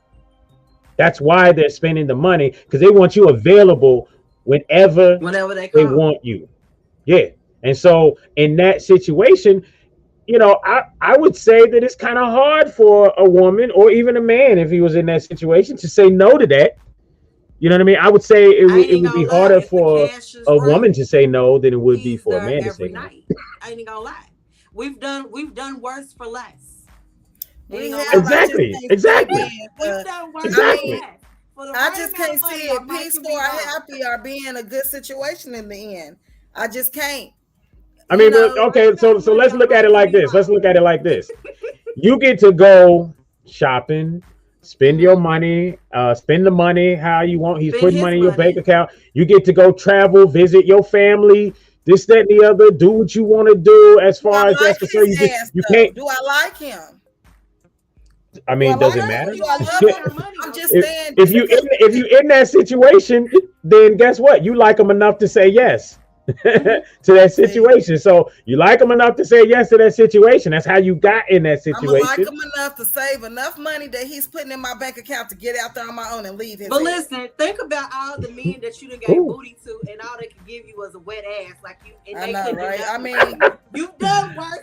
That's why they're spending the money, because they want you available whenever they want you. Yeah. And so in that situation, you know, I would say that it's kind of hard for a woman or even a man, if he was in that situation, to say no to that. You know what I mean? I would say it would be harder for a woman to say no than it would be for a man to say no. I ain't gonna lie. We've done worse for less. Exactly. I just can't see it peaceful or happy or be in a good situation in the end. I just can't. I mean, but okay, so let's look at it like this. Let's look at it like this. You get to go shopping, spend your money, spend the money how you want. He's putting money in your bank account. You get to go travel, visit your family, this, that, and the other. Do what you want to do as far as that's concerned. You can't. Do I like him? I mean, does it matter? I'm just saying. If you in that situation, then guess what? You like him enough to say yes to that situation. So you like him enough to say yes to that situation. That's how you got in that situation. I like him enough to save enough money that he's putting in my bank account to get out there on my own and leave his. But listen, think about all the men that you done gave booty to, and all they could give you was a wet ass, like you. And I know, right? I mean, you've done worse.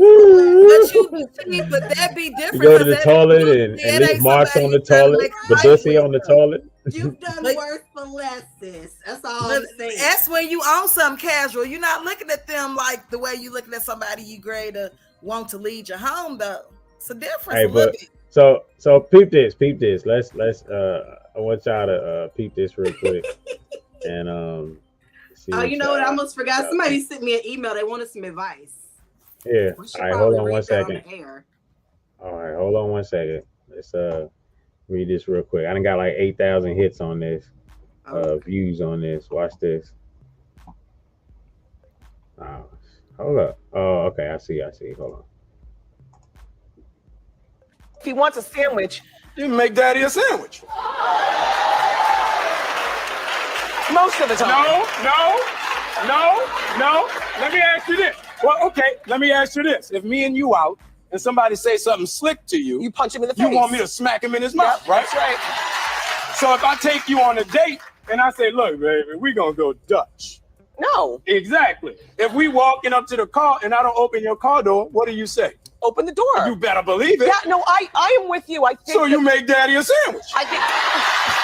But that be different. You go to the toilet and leave marks on the toilet, the pussy on the toilet. You've done worse for less, sis. That's all I'm saying. That's when you own something casual. You're not looking at them like the way you looking at somebody you grade to want to lead your home, though. It's a difference. Hey, but so peep this. Let's I want y'all to peep this real quick. And see you know what? I almost forgot. Somebody sent me an email. They wanted some advice. Yeah. All right, hold on 1 second. All right, hold on 1 second. Let's read this real quick. I done got like 8,000 hits on this, views on this. Watch this. Hold up. Oh, okay. I see. Hold on. If he wants a sandwich, you make daddy a sandwich. Most of the time. No. Let me ask you this. Well, okay. Let me ask you this. If me and you out and somebody say something slick to you, you punch him in the face. You want me to smack him in his mouth, right? That's right. So if I take you on a date and I say, look, baby, we gonna go Dutch. No. Exactly. If we walking up to the car and I don't open your car door, what do you say? Open the door. You better believe it. Yeah, no, I am with you. I think so you make daddy a sandwich. I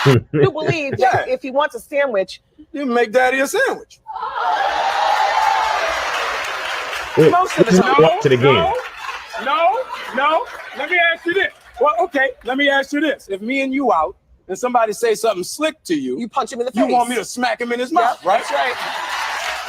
think you believe that if he wants a sandwich, you make daddy a sandwich. Most of the time. No. Let me ask you this. Well, okay. Let me ask you this. If me and you out and somebody say something slick to you, you punch him in the face. You want me to smack him in his mouth, right? That's right.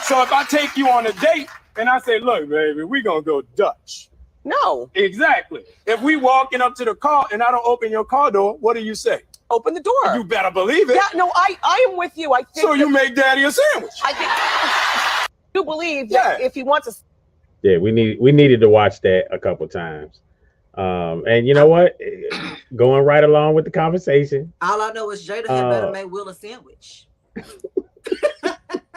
So if I take you on a date and I say, look, baby, we gonna go Dutch. No. Exactly. If we walking up to the car and I don't open your car door, what do you say? Open the door. You better believe it. Yeah, no, I am with you. I think so you make daddy a sandwich. I think you believe that if he wants a. Yeah, we needed to watch that a couple times. And you know what? Going right along with the conversation. All I know is Jada had better make Will a sandwich.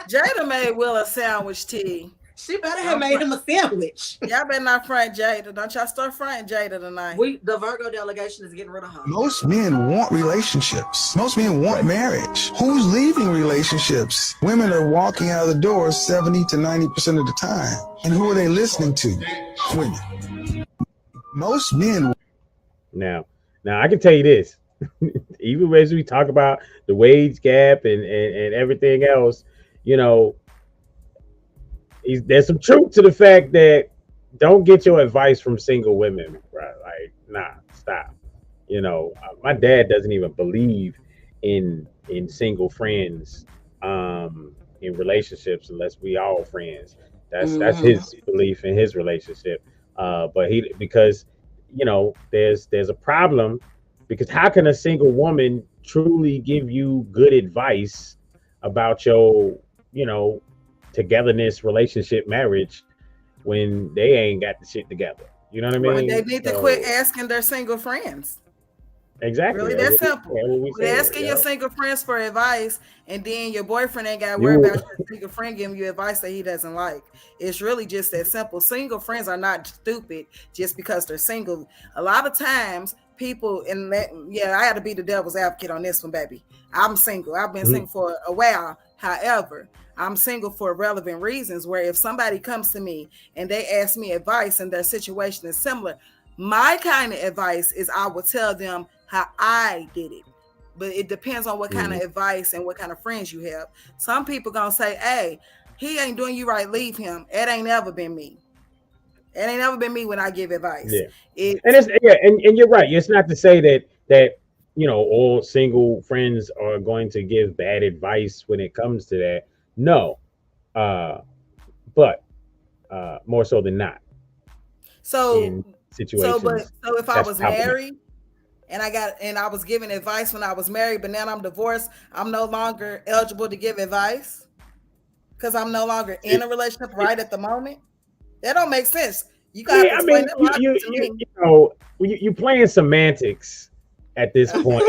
Jada made Will a sandwich, T. She better have made him a sandwich. Y'all better not front Jada. Don't y'all start fronting Jada tonight. The Virgo delegation is getting rid of her. Most men want relationships. Most men want marriage. Who's leaving relationships? Women are walking out of the door 70 to 90% of the time. And who are they listening to? Women. Most men. Now I can tell you this. Even as we talk about the wage gap and everything else, you know, there's some truth to the fact that don't get your advice from single women, right? Like, nah, stop. You know, my dad doesn't even believe in single friends, in relationships unless we all friends. That's his belief in his relationship. But because you know, there's a problem because how can a single woman truly give you good advice about your, you know, togetherness, relationship, marriage, when they ain't got the shit together? You know what I mean? Well, they need to quit asking their single friends. Exactly. Really that simple. Asking your single friends for advice, and then your boyfriend ain't got to worry about your single friend giving you advice that he doesn't like. It's really just that simple. Single friends are not stupid just because they're single. A lot of times people, and I had to be the devil's advocate on this one, baby. I'm single. I've been single for a while. However, I'm single for relevant reasons, where if somebody comes to me and they ask me advice and their situation is similar, my kind of advice is I will tell them how I did it. But it depends on what kind of advice and what kind of friends you have. Some people gonna say, hey, he ain't doing you right, leave him. It ain't never been me. It ain't never been me when I give advice. And you're right. It's not to say that you know, all single friends are going to give bad advice when it comes to that. No. But more so than not. So, In situations, so if I that's was happening. married and I was giving advice when I was married, but now I'm divorced, I'm no longer eligible to give advice because I'm no longer in a relationship right at the moment. That don't make sense. You gotta I explain mean, that logic to me. you know, you playing semantics at this point.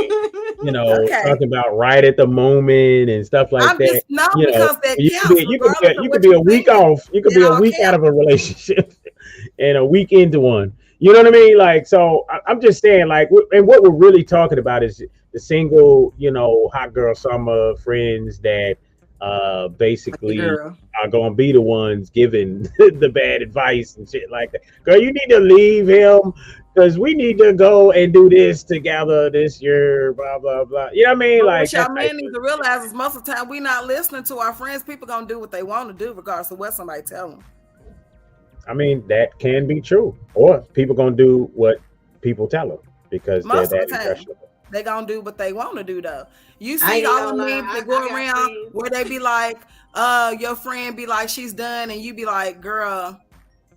You know, Okay. talking about right at the moment and stuff like I'm that. just no, You know, because that you counts. you could be a week off. You could be a week out of a relationship and a week into one. You know what I mean? Like, so I'm just saying, like, and what we're really talking about is the single, you know, hot girl summer friends that basically Girl. are gonna be the ones giving the bad advice and shit like that. Girl, you need to leave him because we need to go and do this together this year, blah blah blah. You know what I mean? But Like, what y'all men need to realize is most of the time we not listening to our friends. People gonna do what they want to do regardless of what somebody tell them. I mean, that can be true, or people gonna do what people tell them because Most they're of that the time, impressionable. they gonna do what they want to do though. You I see ain't all the gonna lie, memes that I go got around friends. where they be like, your friend be like, she's done, and you be like, girl,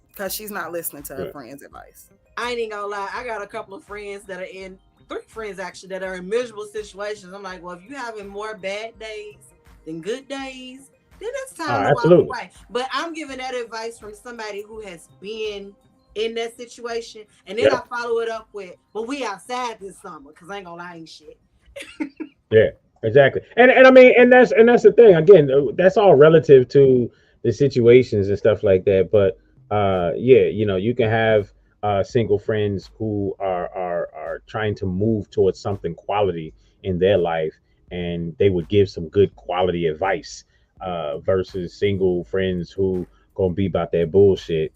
because she's not listening to her friend's advice. I ain't even gonna lie. I got a couple of friends that are in 3 friends actually that are in miserable situations. I'm like, well, if you having more bad days than good days, then it's time to walk away. But I'm giving that advice from somebody who has been in that situation, and then I follow it up with, "But we outside this summer," because I ain't gonna lie, ain't shit. Yeah, exactly. And I mean, and that's the thing. Again, that's all relative to the situations and stuff like that. But yeah, you know, you can have single friends who are trying to move towards something quality in their life, and they would give some good quality advice versus single friends who gonna be about their bullshit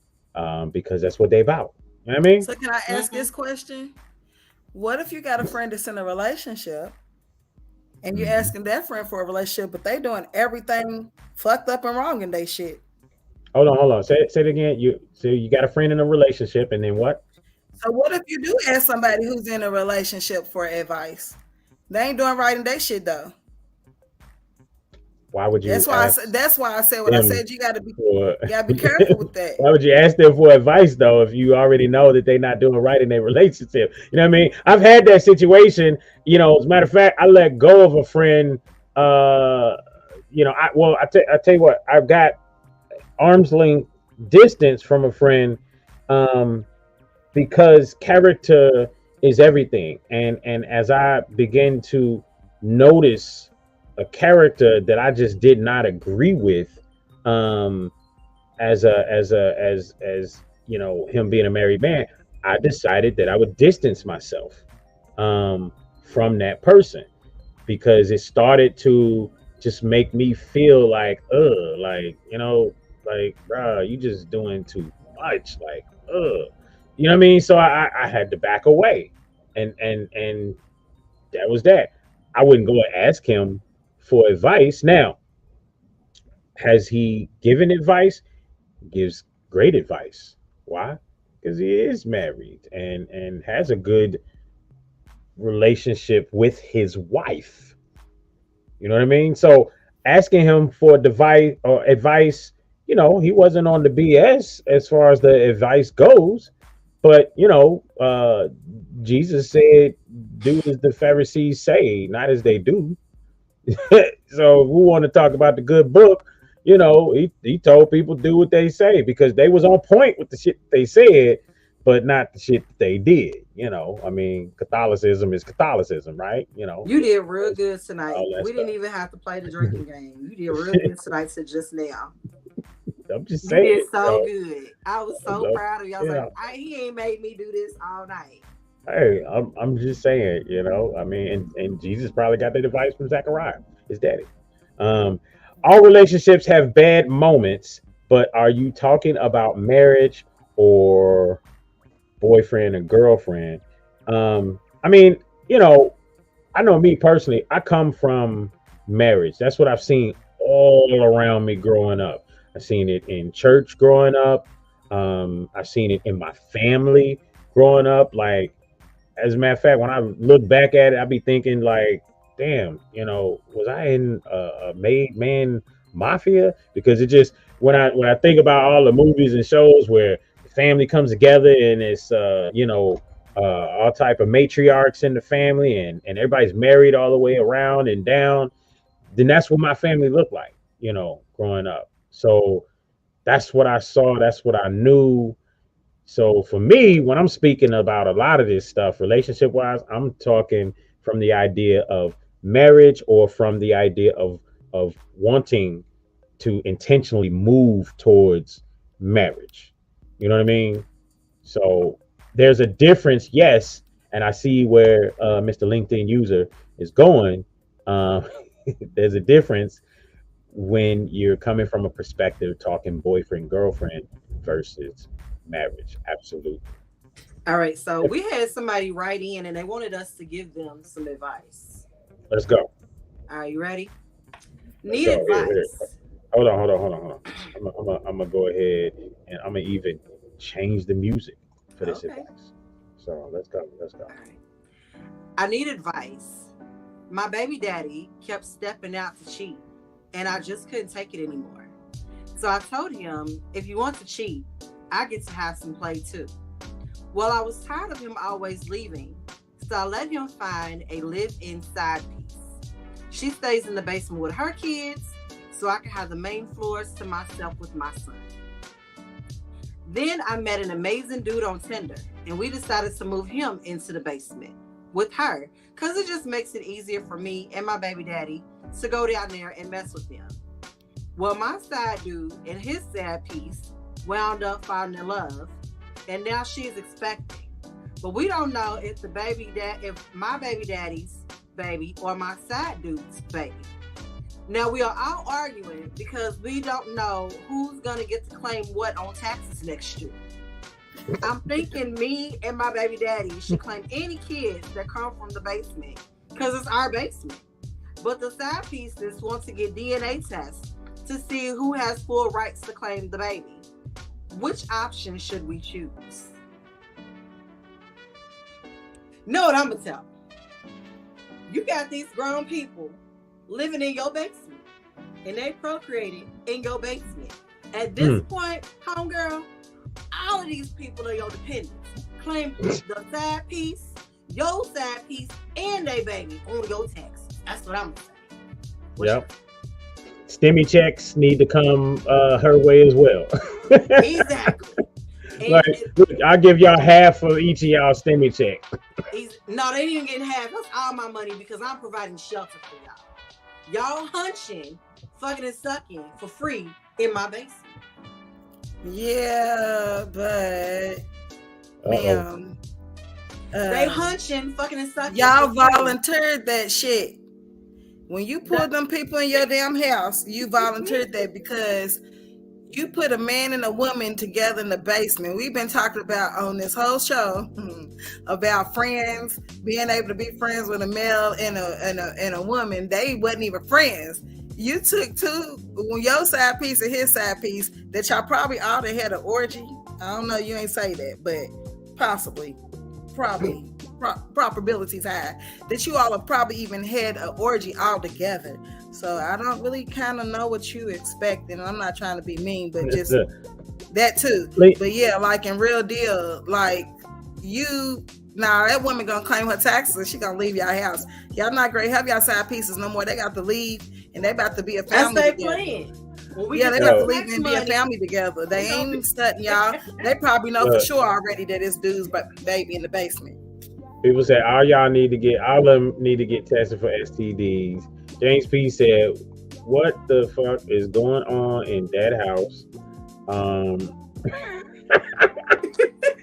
because that's what they about. You know what I mean? So can I ask this question? What if you got a friend that's in a relationship and you're asking that friend for a relationship, but they doing everything fucked up and wrong in they shit? Hold on. Say it again. You got a friend in a relationship, and then what? So what if you do ask somebody who's in a relationship for advice? They ain't doing right in their shit though. Why would you? That's why I said what I said. You gotta be careful with that. Why would you ask them for advice though if you already know that they're not doing right in their relationship? You know what I mean? I've had that situation. You know, as a matter of fact, I let go of a friend. You know, I tell you what, I've got arm's length distance from a friend because character is everything, and as I begin to notice a character that I just did not agree with, as you know, him being a married man, I decided that I would distance myself from that person because it started to just make me feel like, like, you know, like, bro, you just doing too much, like, you know what I mean? So I had to back away, and that was that. I wouldn't go and ask him for advice. Now, has he given advice? Gives great advice. Why? Because he is married and has a good relationship with his wife. You know what I mean? So asking him for advice, you know, he wasn't on the BS as far as the advice goes. But, you know, Jesus said, do as the Pharisees say, not as they do. So if we want to talk about the good book, you know, he told people do what they say because they was on point with the shit they said, but not the shit that they did. You know, I mean, Catholicism is Catholicism, right? You know, you did real good tonight. We didn't even have to play the drinking game. You did real good tonight to just now. I'm just saying. You did so good. I was so proud of you. I was like, he ain't made me do this all night. Hey, I'm just saying, you know, I mean, and Jesus probably got that advice from Zechariah, his daddy. All relationships have bad moments, but are you talking about marriage or boyfriend and girlfriend? I mean, you know, I know me personally, I come from marriage. That's what I've seen all around me growing up. I've seen it in church growing up. I've seen it in my family growing up. Like, as a matter of fact, when I look back at it, I be thinking like, damn, you know, was I in a made man mafia? Because it just, when I think about all the movies and shows where the family comes together and it's all type of matriarchs in the family and everybody's married all the way around and down, then that's what my family looked like, growing up. So that's what I saw. That's what I knew. So for me, when I'm speaking about a lot of this stuff, relationship wise, I'm talking from the idea of marriage or from the idea of wanting to intentionally move towards marriage. You know what I mean? So there's a difference, yes, and I see where Mr. LinkedIn user is going. There's a difference when you're coming from a perspective talking boyfriend, girlfriend versus marriage. Absolutely. All right, so we had somebody write in and they wanted us to give them some advice. Let's go. All right, you ready? Need advice. Here. Hold on. I'm gonna go ahead and I'm gonna even change the music for this advice. So let's go. All right. I need advice. My baby daddy kept stepping out to cheat, and I just couldn't take it anymore. So I told him, if you want to cheat, I get to have some play too. Well, I was tired of him always leaving, so I let him find a live-in side piece. She stays in the basement with her kids, so I can have the main floors to myself with my son. Then I met an amazing dude on Tinder, and we decided to move him into the basement with her, because it just makes it easier for me and my baby daddy to go down there and mess with them. Well, my side dude and his side piece wound up falling in love, and now she's expecting. But we don't know if my baby daddy's baby or my side dude's baby. Now we are all arguing because we don't know who's gonna get to claim what on taxes next year. I'm thinking me and my baby daddy should claim any kids that come from the basement because it's our basement. But the side pieces want to get DNA tests to see who has full rights to claim the baby. Which option should we choose? Know what I'm gonna tell you? You got these grown people living in your basement and they procreated in your basement. At this point, homegirl, all of these people are your dependents. Claim the side piece, your side piece, and they baby on your taxes. That's what I'm saying. Yep. Stimmy checks need to come her way as well. Exactly. Like, look, I'll give y'all half of each of y'all stimmy check. No, they didn't get half. That's all my money because I'm providing shelter for y'all. Y'all hunching, fucking and sucking for free in my basement. Yeah, but ma'am, they hunching, fucking and sucking. Y'all volunteered that shit. When you pulled them people in your damn house, you volunteered that because you put a man and a woman together in the basement. We've been talking about on this whole show about friends being able to be friends with a male and a woman. They wasn't even friends. You took two, your side piece and his side piece, that y'all probably all had an orgy. I don't know, you ain't say that, but possibly, probably, probabilities high that you all have probably even had an orgy all together. So I don't really kind of know what you expect, and I'm not trying to be mean, but just that too. But yeah, like in real deal, like that woman gonna claim her taxes and she gonna leave y'all house. Y'all not great have y'all side pieces no more. They got to leave and they about to be a family. That's their plan. Well, they about to leave and be a family together. They ain't studying y'all. They probably know for sure already that it's dude's baby in the basement. People say all of them need to get tested for STDs. James P said, "What the fuck is going on in that house?"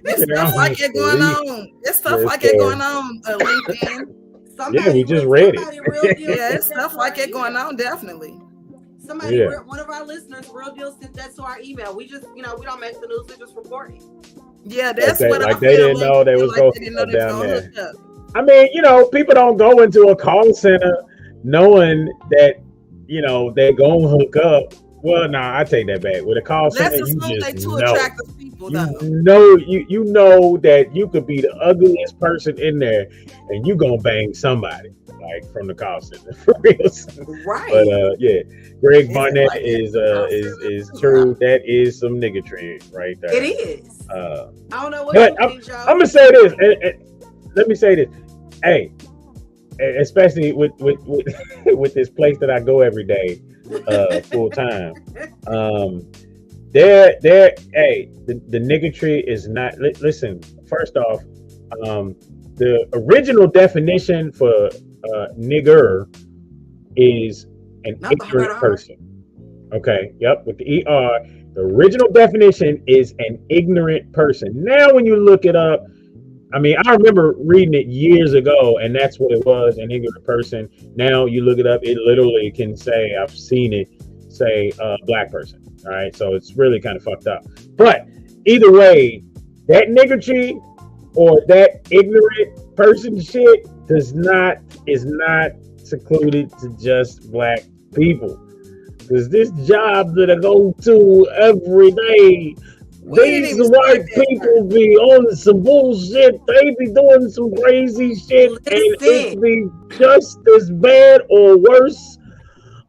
There's stuff like it going on. There's stuff like it going on. LinkedIn. We just read it. Yeah, it's stuff like it going on. Definitely. Somebody, one of our listeners, Real Deal, sent that to our email. We just, we don't make the news. We just report it. Yeah, that's what I feel. They didn't know they was going down there. I mean, people don't go into a call center knowing that, they're going to hook up Well, nah, I take that back. With a call center, Let's you assume they just two know. attractive people, though. You know that you could be the ugliest person in there, and you gonna bang somebody like from the call center for real. Right. But yeah, Greg Barnett like is true. That is some niggatry right there. It is. I don't know what but you think, Joe. I'm gonna say this. And let me say this. Hey, especially with with this place that I go every day, full time. Hey, the niggatry is not. Listen, first off, the original definition for nigger is an ignorant person. Okay, yep, with the ER. The original definition is an ignorant person. Now, when you look it up, I mean, I remember reading it years ago, and that's what it was, an ignorant person. Now you look it up, it literally can say, I've seen it say black person. All right, so it's really kind of fucked up. But either way, that niggatry or that ignorant person shit is not secluded to just black people. Because this job that I go to every day, these white people be on some bullshit. They be doing some crazy shit, and it be just as bad or worse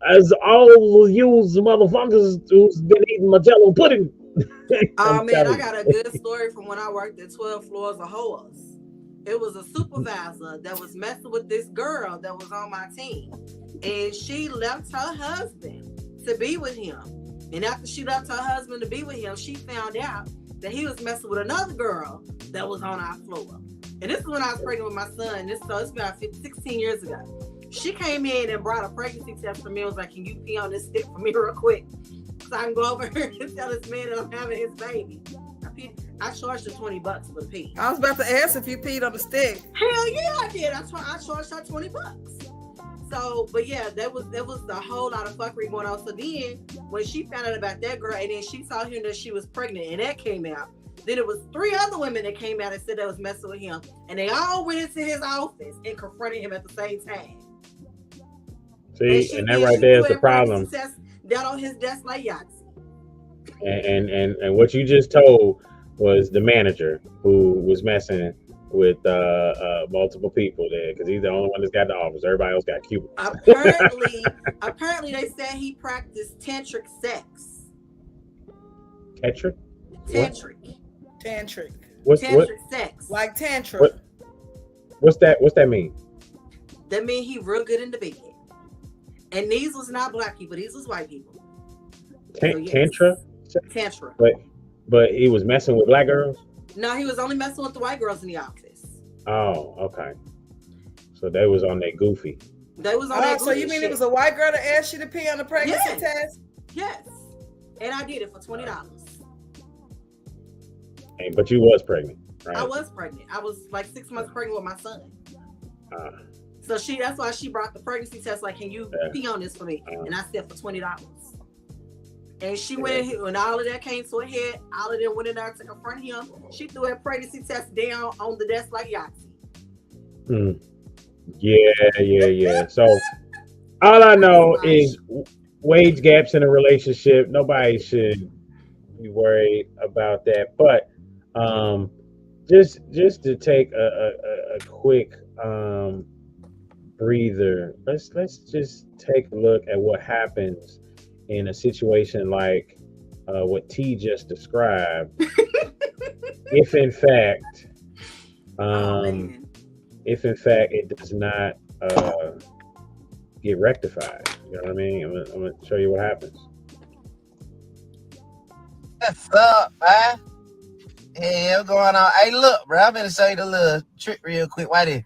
as all of you motherfuckers who's been eating my Jello pudding. Oh man, I got a good story from when I worked at 12 Floors of Horrors. It was a supervisor that was messing with this girl that was on my team, and she left her husband to be with him. And after she left her husband to be with him, she found out that he was messing with another girl that was on our floor. And this is when I was pregnant with my son. It's about 16 years ago. She came in and brought a pregnancy test for me. I was like, can you pee on this stick for me real quick? So I can go over here and tell this man that I'm having his baby. I charged her $20 for the pee. I was about to ask if you peed on the stick. Hell yeah, I did. I charged her $20. So, but yeah, there was a whole lot of fuckery going on. So then, when she found out about that girl, and then she saw him that she was pregnant, and that came out. Then it was 3 other women that came out and said they was messing with him, and they all went into his office and confronted him at the same time. See, and that right there is the problem. Down on his desk like Yahtzee. And what you just told was the manager who was messing with multiple people there, because he's the only one that's got the office. Everybody else got cubicles. Apparently they said he practiced tantric sex. Tantric? Tantric. Tantric sex. Like tantra. What's that mean? That mean he real good in the bed. And these was not black people. These was white people. Tantra? Tantra. But he was messing with black girls? No, he was only messing with the white girls in the office. Oh, okay. So they was on that goofy. They was on that goofy. So you mean shit. It was a white girl that asked you to pee on the pregnancy test? Yes. And I did it for $20. But you was pregnant, right? I was pregnant. I was like 6 months pregnant with my son. So that's why she brought the pregnancy test. Like, can you pee on this for me? And I said for $20. And she went in, when all of that came to a head, all of them went in there to confront him. She threw her pregnancy test down on the desk like Yahtzee. Yeah. So all I know is wage gaps in a relationship. Nobody should be worried about that. But just to take a quick breather, let's just take a look at what happens in a situation like what T just described. if in fact it does not get rectified, you know what I mean? I'm gonna show you what happens. What's up, man? Yeah, what's going on? Hey, look, bro, I'm gonna show you the little trick real quick. Why there?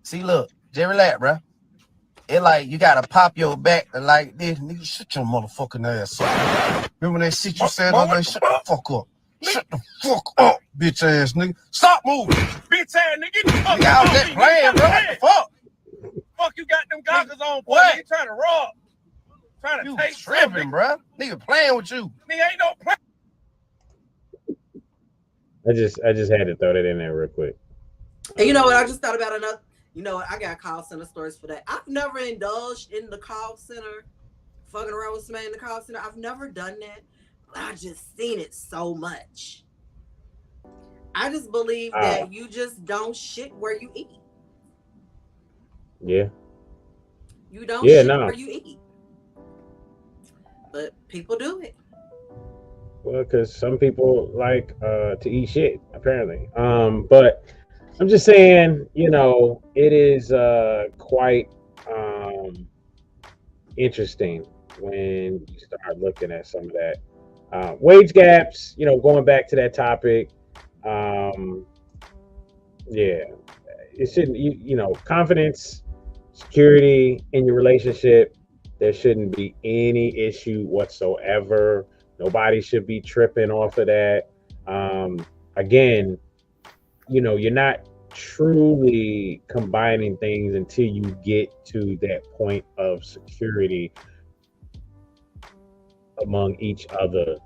See, look, just relax, bro. It like you gotta pop your back like this. Nigga, shut your motherfucking ass up. Remember that shit you said on there? Shut the fuck up. Shut the fuck up, bitch ass nigga. Stop moving. Bitch ass nigga. Nigga, I was just playing, bro. What the fuck? Fuck, you got them goggles on, boy. What? You trying to rob. Trying to You take tripping, bro. Nigga playing with you. Nigga ain't no play. I just had to throw that in there real quick. And you know what? I just thought about another. You know what? I got call center stories for that. I've never indulged in the call center fucking around with somebody in the call center. I've never done that. I just seen it so much. I just believe that you just don't shit where you eat. Yeah. You don't shit where you eat. But people do it. Well, because some people like to eat shit, apparently. But I'm just saying, you know, it is quite interesting when you start looking at some of that. Wage gaps, you know, going back to that topic. Yeah, it shouldn't, you know, confidence, security in your relationship, there shouldn't be any issue whatsoever. Nobody should be tripping off of that. Again, you know, you're not truly combining things until you get to that point of security among each other,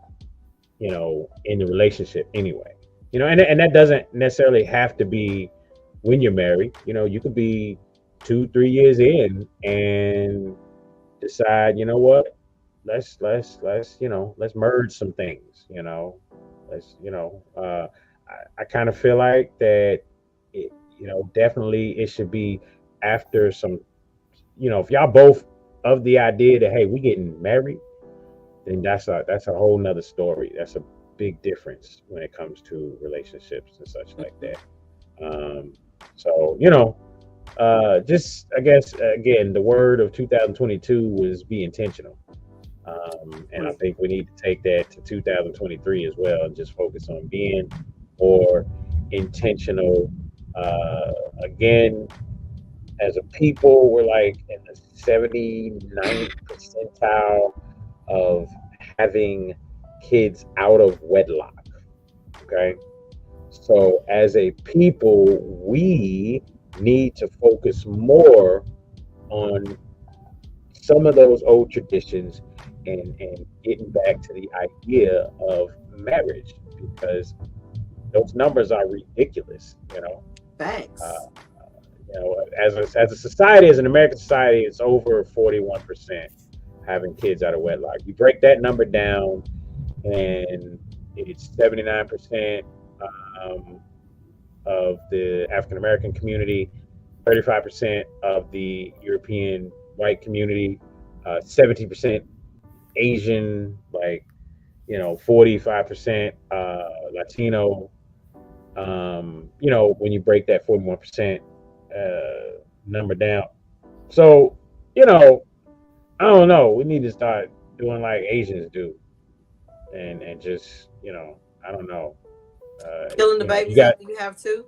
you know, in the relationship anyway. You know, and that doesn't necessarily have to be when you're married. You know, you could be 2-3 years in and decide, you know what, let's you know, let's merge some things, you know. Let's, you know, I kind of feel like that it, you know, definitely it should be after some, you know, if y'all both of the idea that, hey, we getting married, then that's a whole nother story. That's a big difference when it comes to relationships and such like that. So, you know, just, I guess, again, the word of 2022 was be intentional. And I think we need to take that to 2023 as well and just focus on being more intentional. Again, as a people, we're like in the 79th percentile of having kids out of wedlock. Okay. So as a people, we need to focus more on some of those old traditions and getting back to the idea of marriage, because those numbers are ridiculous, you know. Thanks. You know, as a society, as an American society, it's over 41% having kids out of wedlock. You break that number down, and it's 79% of the African American community, 35% of the European white community, 17% Asian, like, you know, 45% Latino. You know, when you break that 41% number down, so, you know, I don't know. We need to start doing like Asians do, and just, you know, I don't know. Killing the babies after you have two.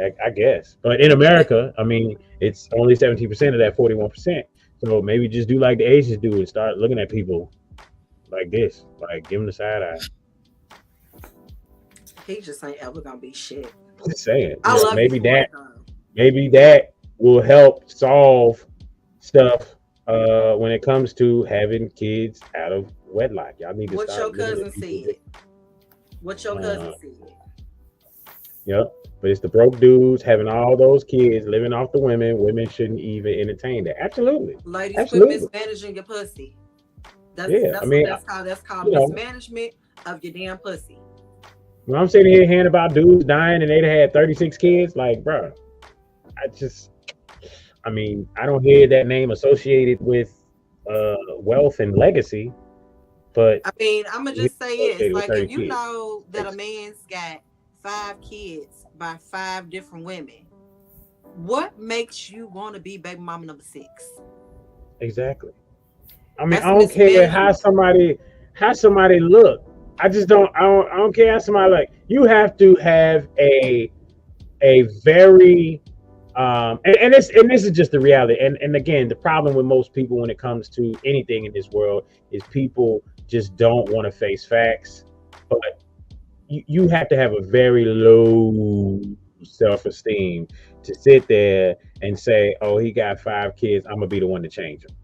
I guess, but in America, I mean, it's only 17% of that 41%. So maybe just do like the Asians do and start looking at people like this, like give them the side eye. He just ain't ever gonna be shit. Just saying. I love maybe that will help solve stuff when it comes to having kids out of wedlock. Y'all need to what start. What your cousin said. Yep. But it's the broke dudes having all those kids living off the women. Women shouldn't even entertain that. Absolutely. Ladies, absolutely. Quit mismanaging your pussy. That's called mismanagement of your damn pussy. When I'm sitting here hearing about dudes dying and they'd had 36 kids, like, bro, I mean, I don't hear that name associated with wealth and legacy, but I mean, I'm gonna just say this: like, if you know that a man's got 5 kids by 5 different women, what makes you want to be baby mama number 6? Exactly. I mean, I don't care how somebody look. I don't care how somebody like. You have to have a very and this is just the reality. And again, the problem with most people when it comes to anything in this world is people just don't want to face facts. But you have to have a very low self-esteem to sit there and say, "Oh, he got 5 kids. I'm gonna be the one to change him."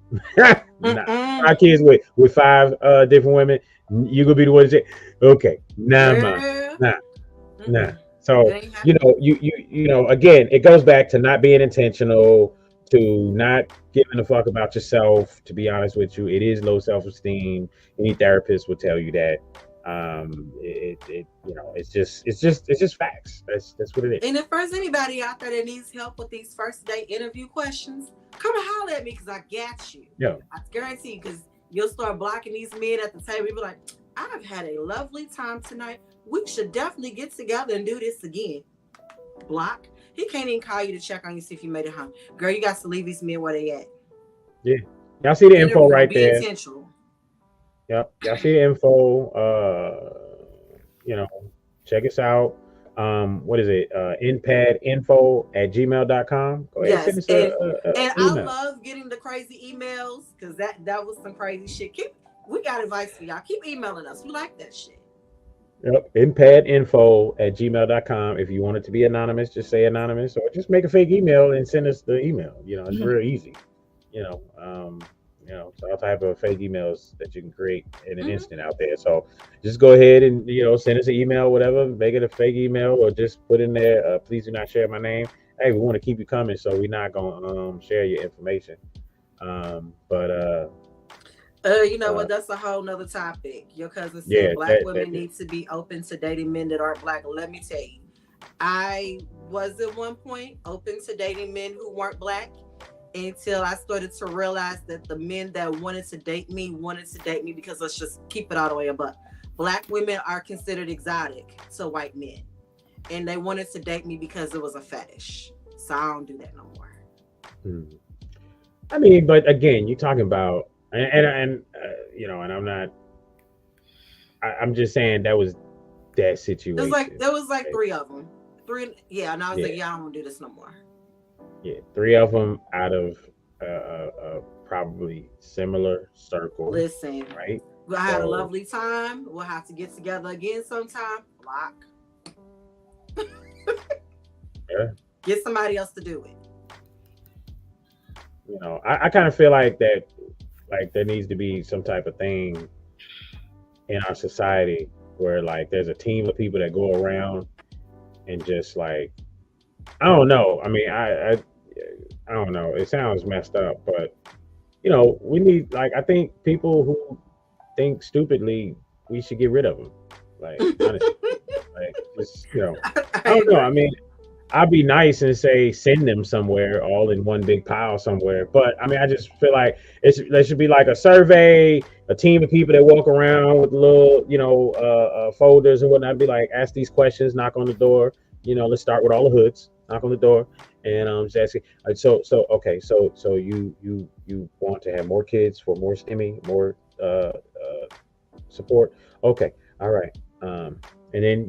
Nah, 5 kids with 5 different women. You gonna be the one to say, "Okay, nah." So you know, you know, again, it goes back to not being intentional, to not giving a fuck about yourself. To be honest with you, it is low self-esteem. Any therapist will tell you that. It's just facts. That's what it is. And if there's anybody out there that needs help with these first date interview questions, come and holler at me because I got you. Yeah. I guarantee you, because you'll start blocking these men at the table. You'll be like, I've had a lovely time tonight. We should definitely get together and do this again. Block. He can't even call you to check on you, see if you made it home. Girl, you got to leave these men where they at. Yeah. Y'all see the info right be there. Intentional. Yep. Y'all see the info. Check us out. What is it? npadinfo@gmail.com. Go ahead, Yes, send us and email. I love getting the crazy emails because that was some crazy shit. We got advice for y'all. Keep emailing us. We like that shit. Yep. npadinfo@gmail.com. If you want it to be anonymous, just say anonymous, or just make a fake email and send us the email. It's real easy. So all type of fake emails that you can create in an instant out there. So just go ahead and send us an email, whatever, make it a fake email, or just put in there, please do not share my name. Hey, we want to keep you coming, so we're not gonna share your information. What? That's a whole nother topic. Your cousin said black women need to be open to dating men that aren't black. Let me tell you, I was at one point open to dating men who weren't black until I started to realize that the men that wanted to date me because let's just keep it all the way above. Black women are considered exotic to white men, and they wanted to date me because it was a fetish. So I don't do that no more. I mean, but again, you're talking about, and I'm not. I'm just saying that was that situation. There was like 3 of them. 3, yeah, and I was like, I don't want to do this no more. Yeah, 3 of them out of probably similar circle. Listen, right? I had a lovely time. We'll have to get together again sometime. Block. Yeah. Get somebody else to do it. I kind of feel like that, like there needs to be some type of thing in our society where like there's a team of people that go around and just like, I don't know. I mean, I don't know. It sounds messed up, but we need, like, I think people who think stupidly, we should get rid of them. Like, honestly, like, just I don't know. I mean, I'd be nice and say send them somewhere, all in one big pile somewhere. But I mean, I just feel like there should be like a survey, a team of people that walk around with little, folders and whatnot. Be like, ask these questions, knock on the door. Let's start with all the hoods. Knock on the door and just asking. So you want to have more kids for more STEMI, more support? Okay, all right. And then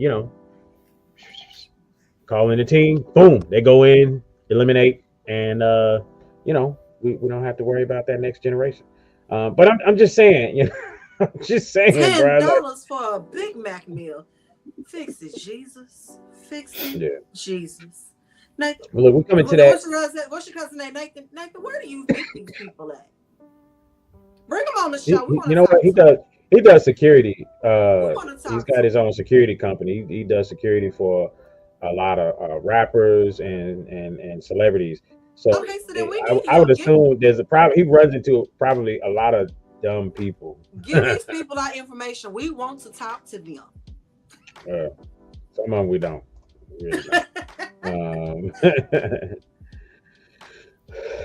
call in the team. Boom, they go in, eliminate, and we don't have to worry about that next generation. But I'm just saying, I'm just saying, $10 for a Big Mac meal. Fix it, Jesus. Fix it, Jesus. Nathan, well, look, we're coming to that. What's your cousin name? Nathan, where do you meet these people at? Bring them on the show. He does security. He's got his own security company. He does security for a lot of rappers and celebrities. So, okay, so then I would assume there's he runs into probably a lot of dumb people. Give these people our information. We want to talk to them. Some of them we don't. Really don't.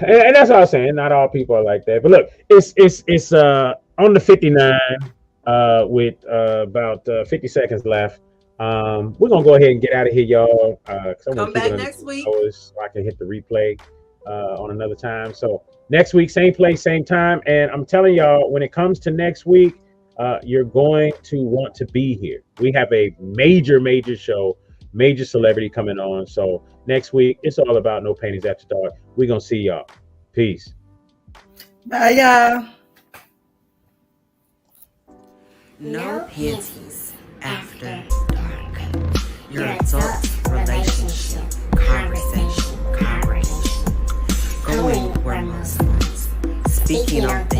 And that's what I was saying. Not all people are like that. But look, it's on the 59 with about 50 seconds left. We're gonna go ahead and get out of here, y'all. Come back next week so I can hit the replay on another time. So next week, same place, same time. And I'm telling y'all, when it comes to next week, you're going to want to be here. We have a major show, major celebrity coming on. So next week, it's all about No Panties After Dark. We're gonna see y'all. Peace. Bye, y'all. No panties after dark. Your adult relationship conversation. Going where Muslims, speaking on things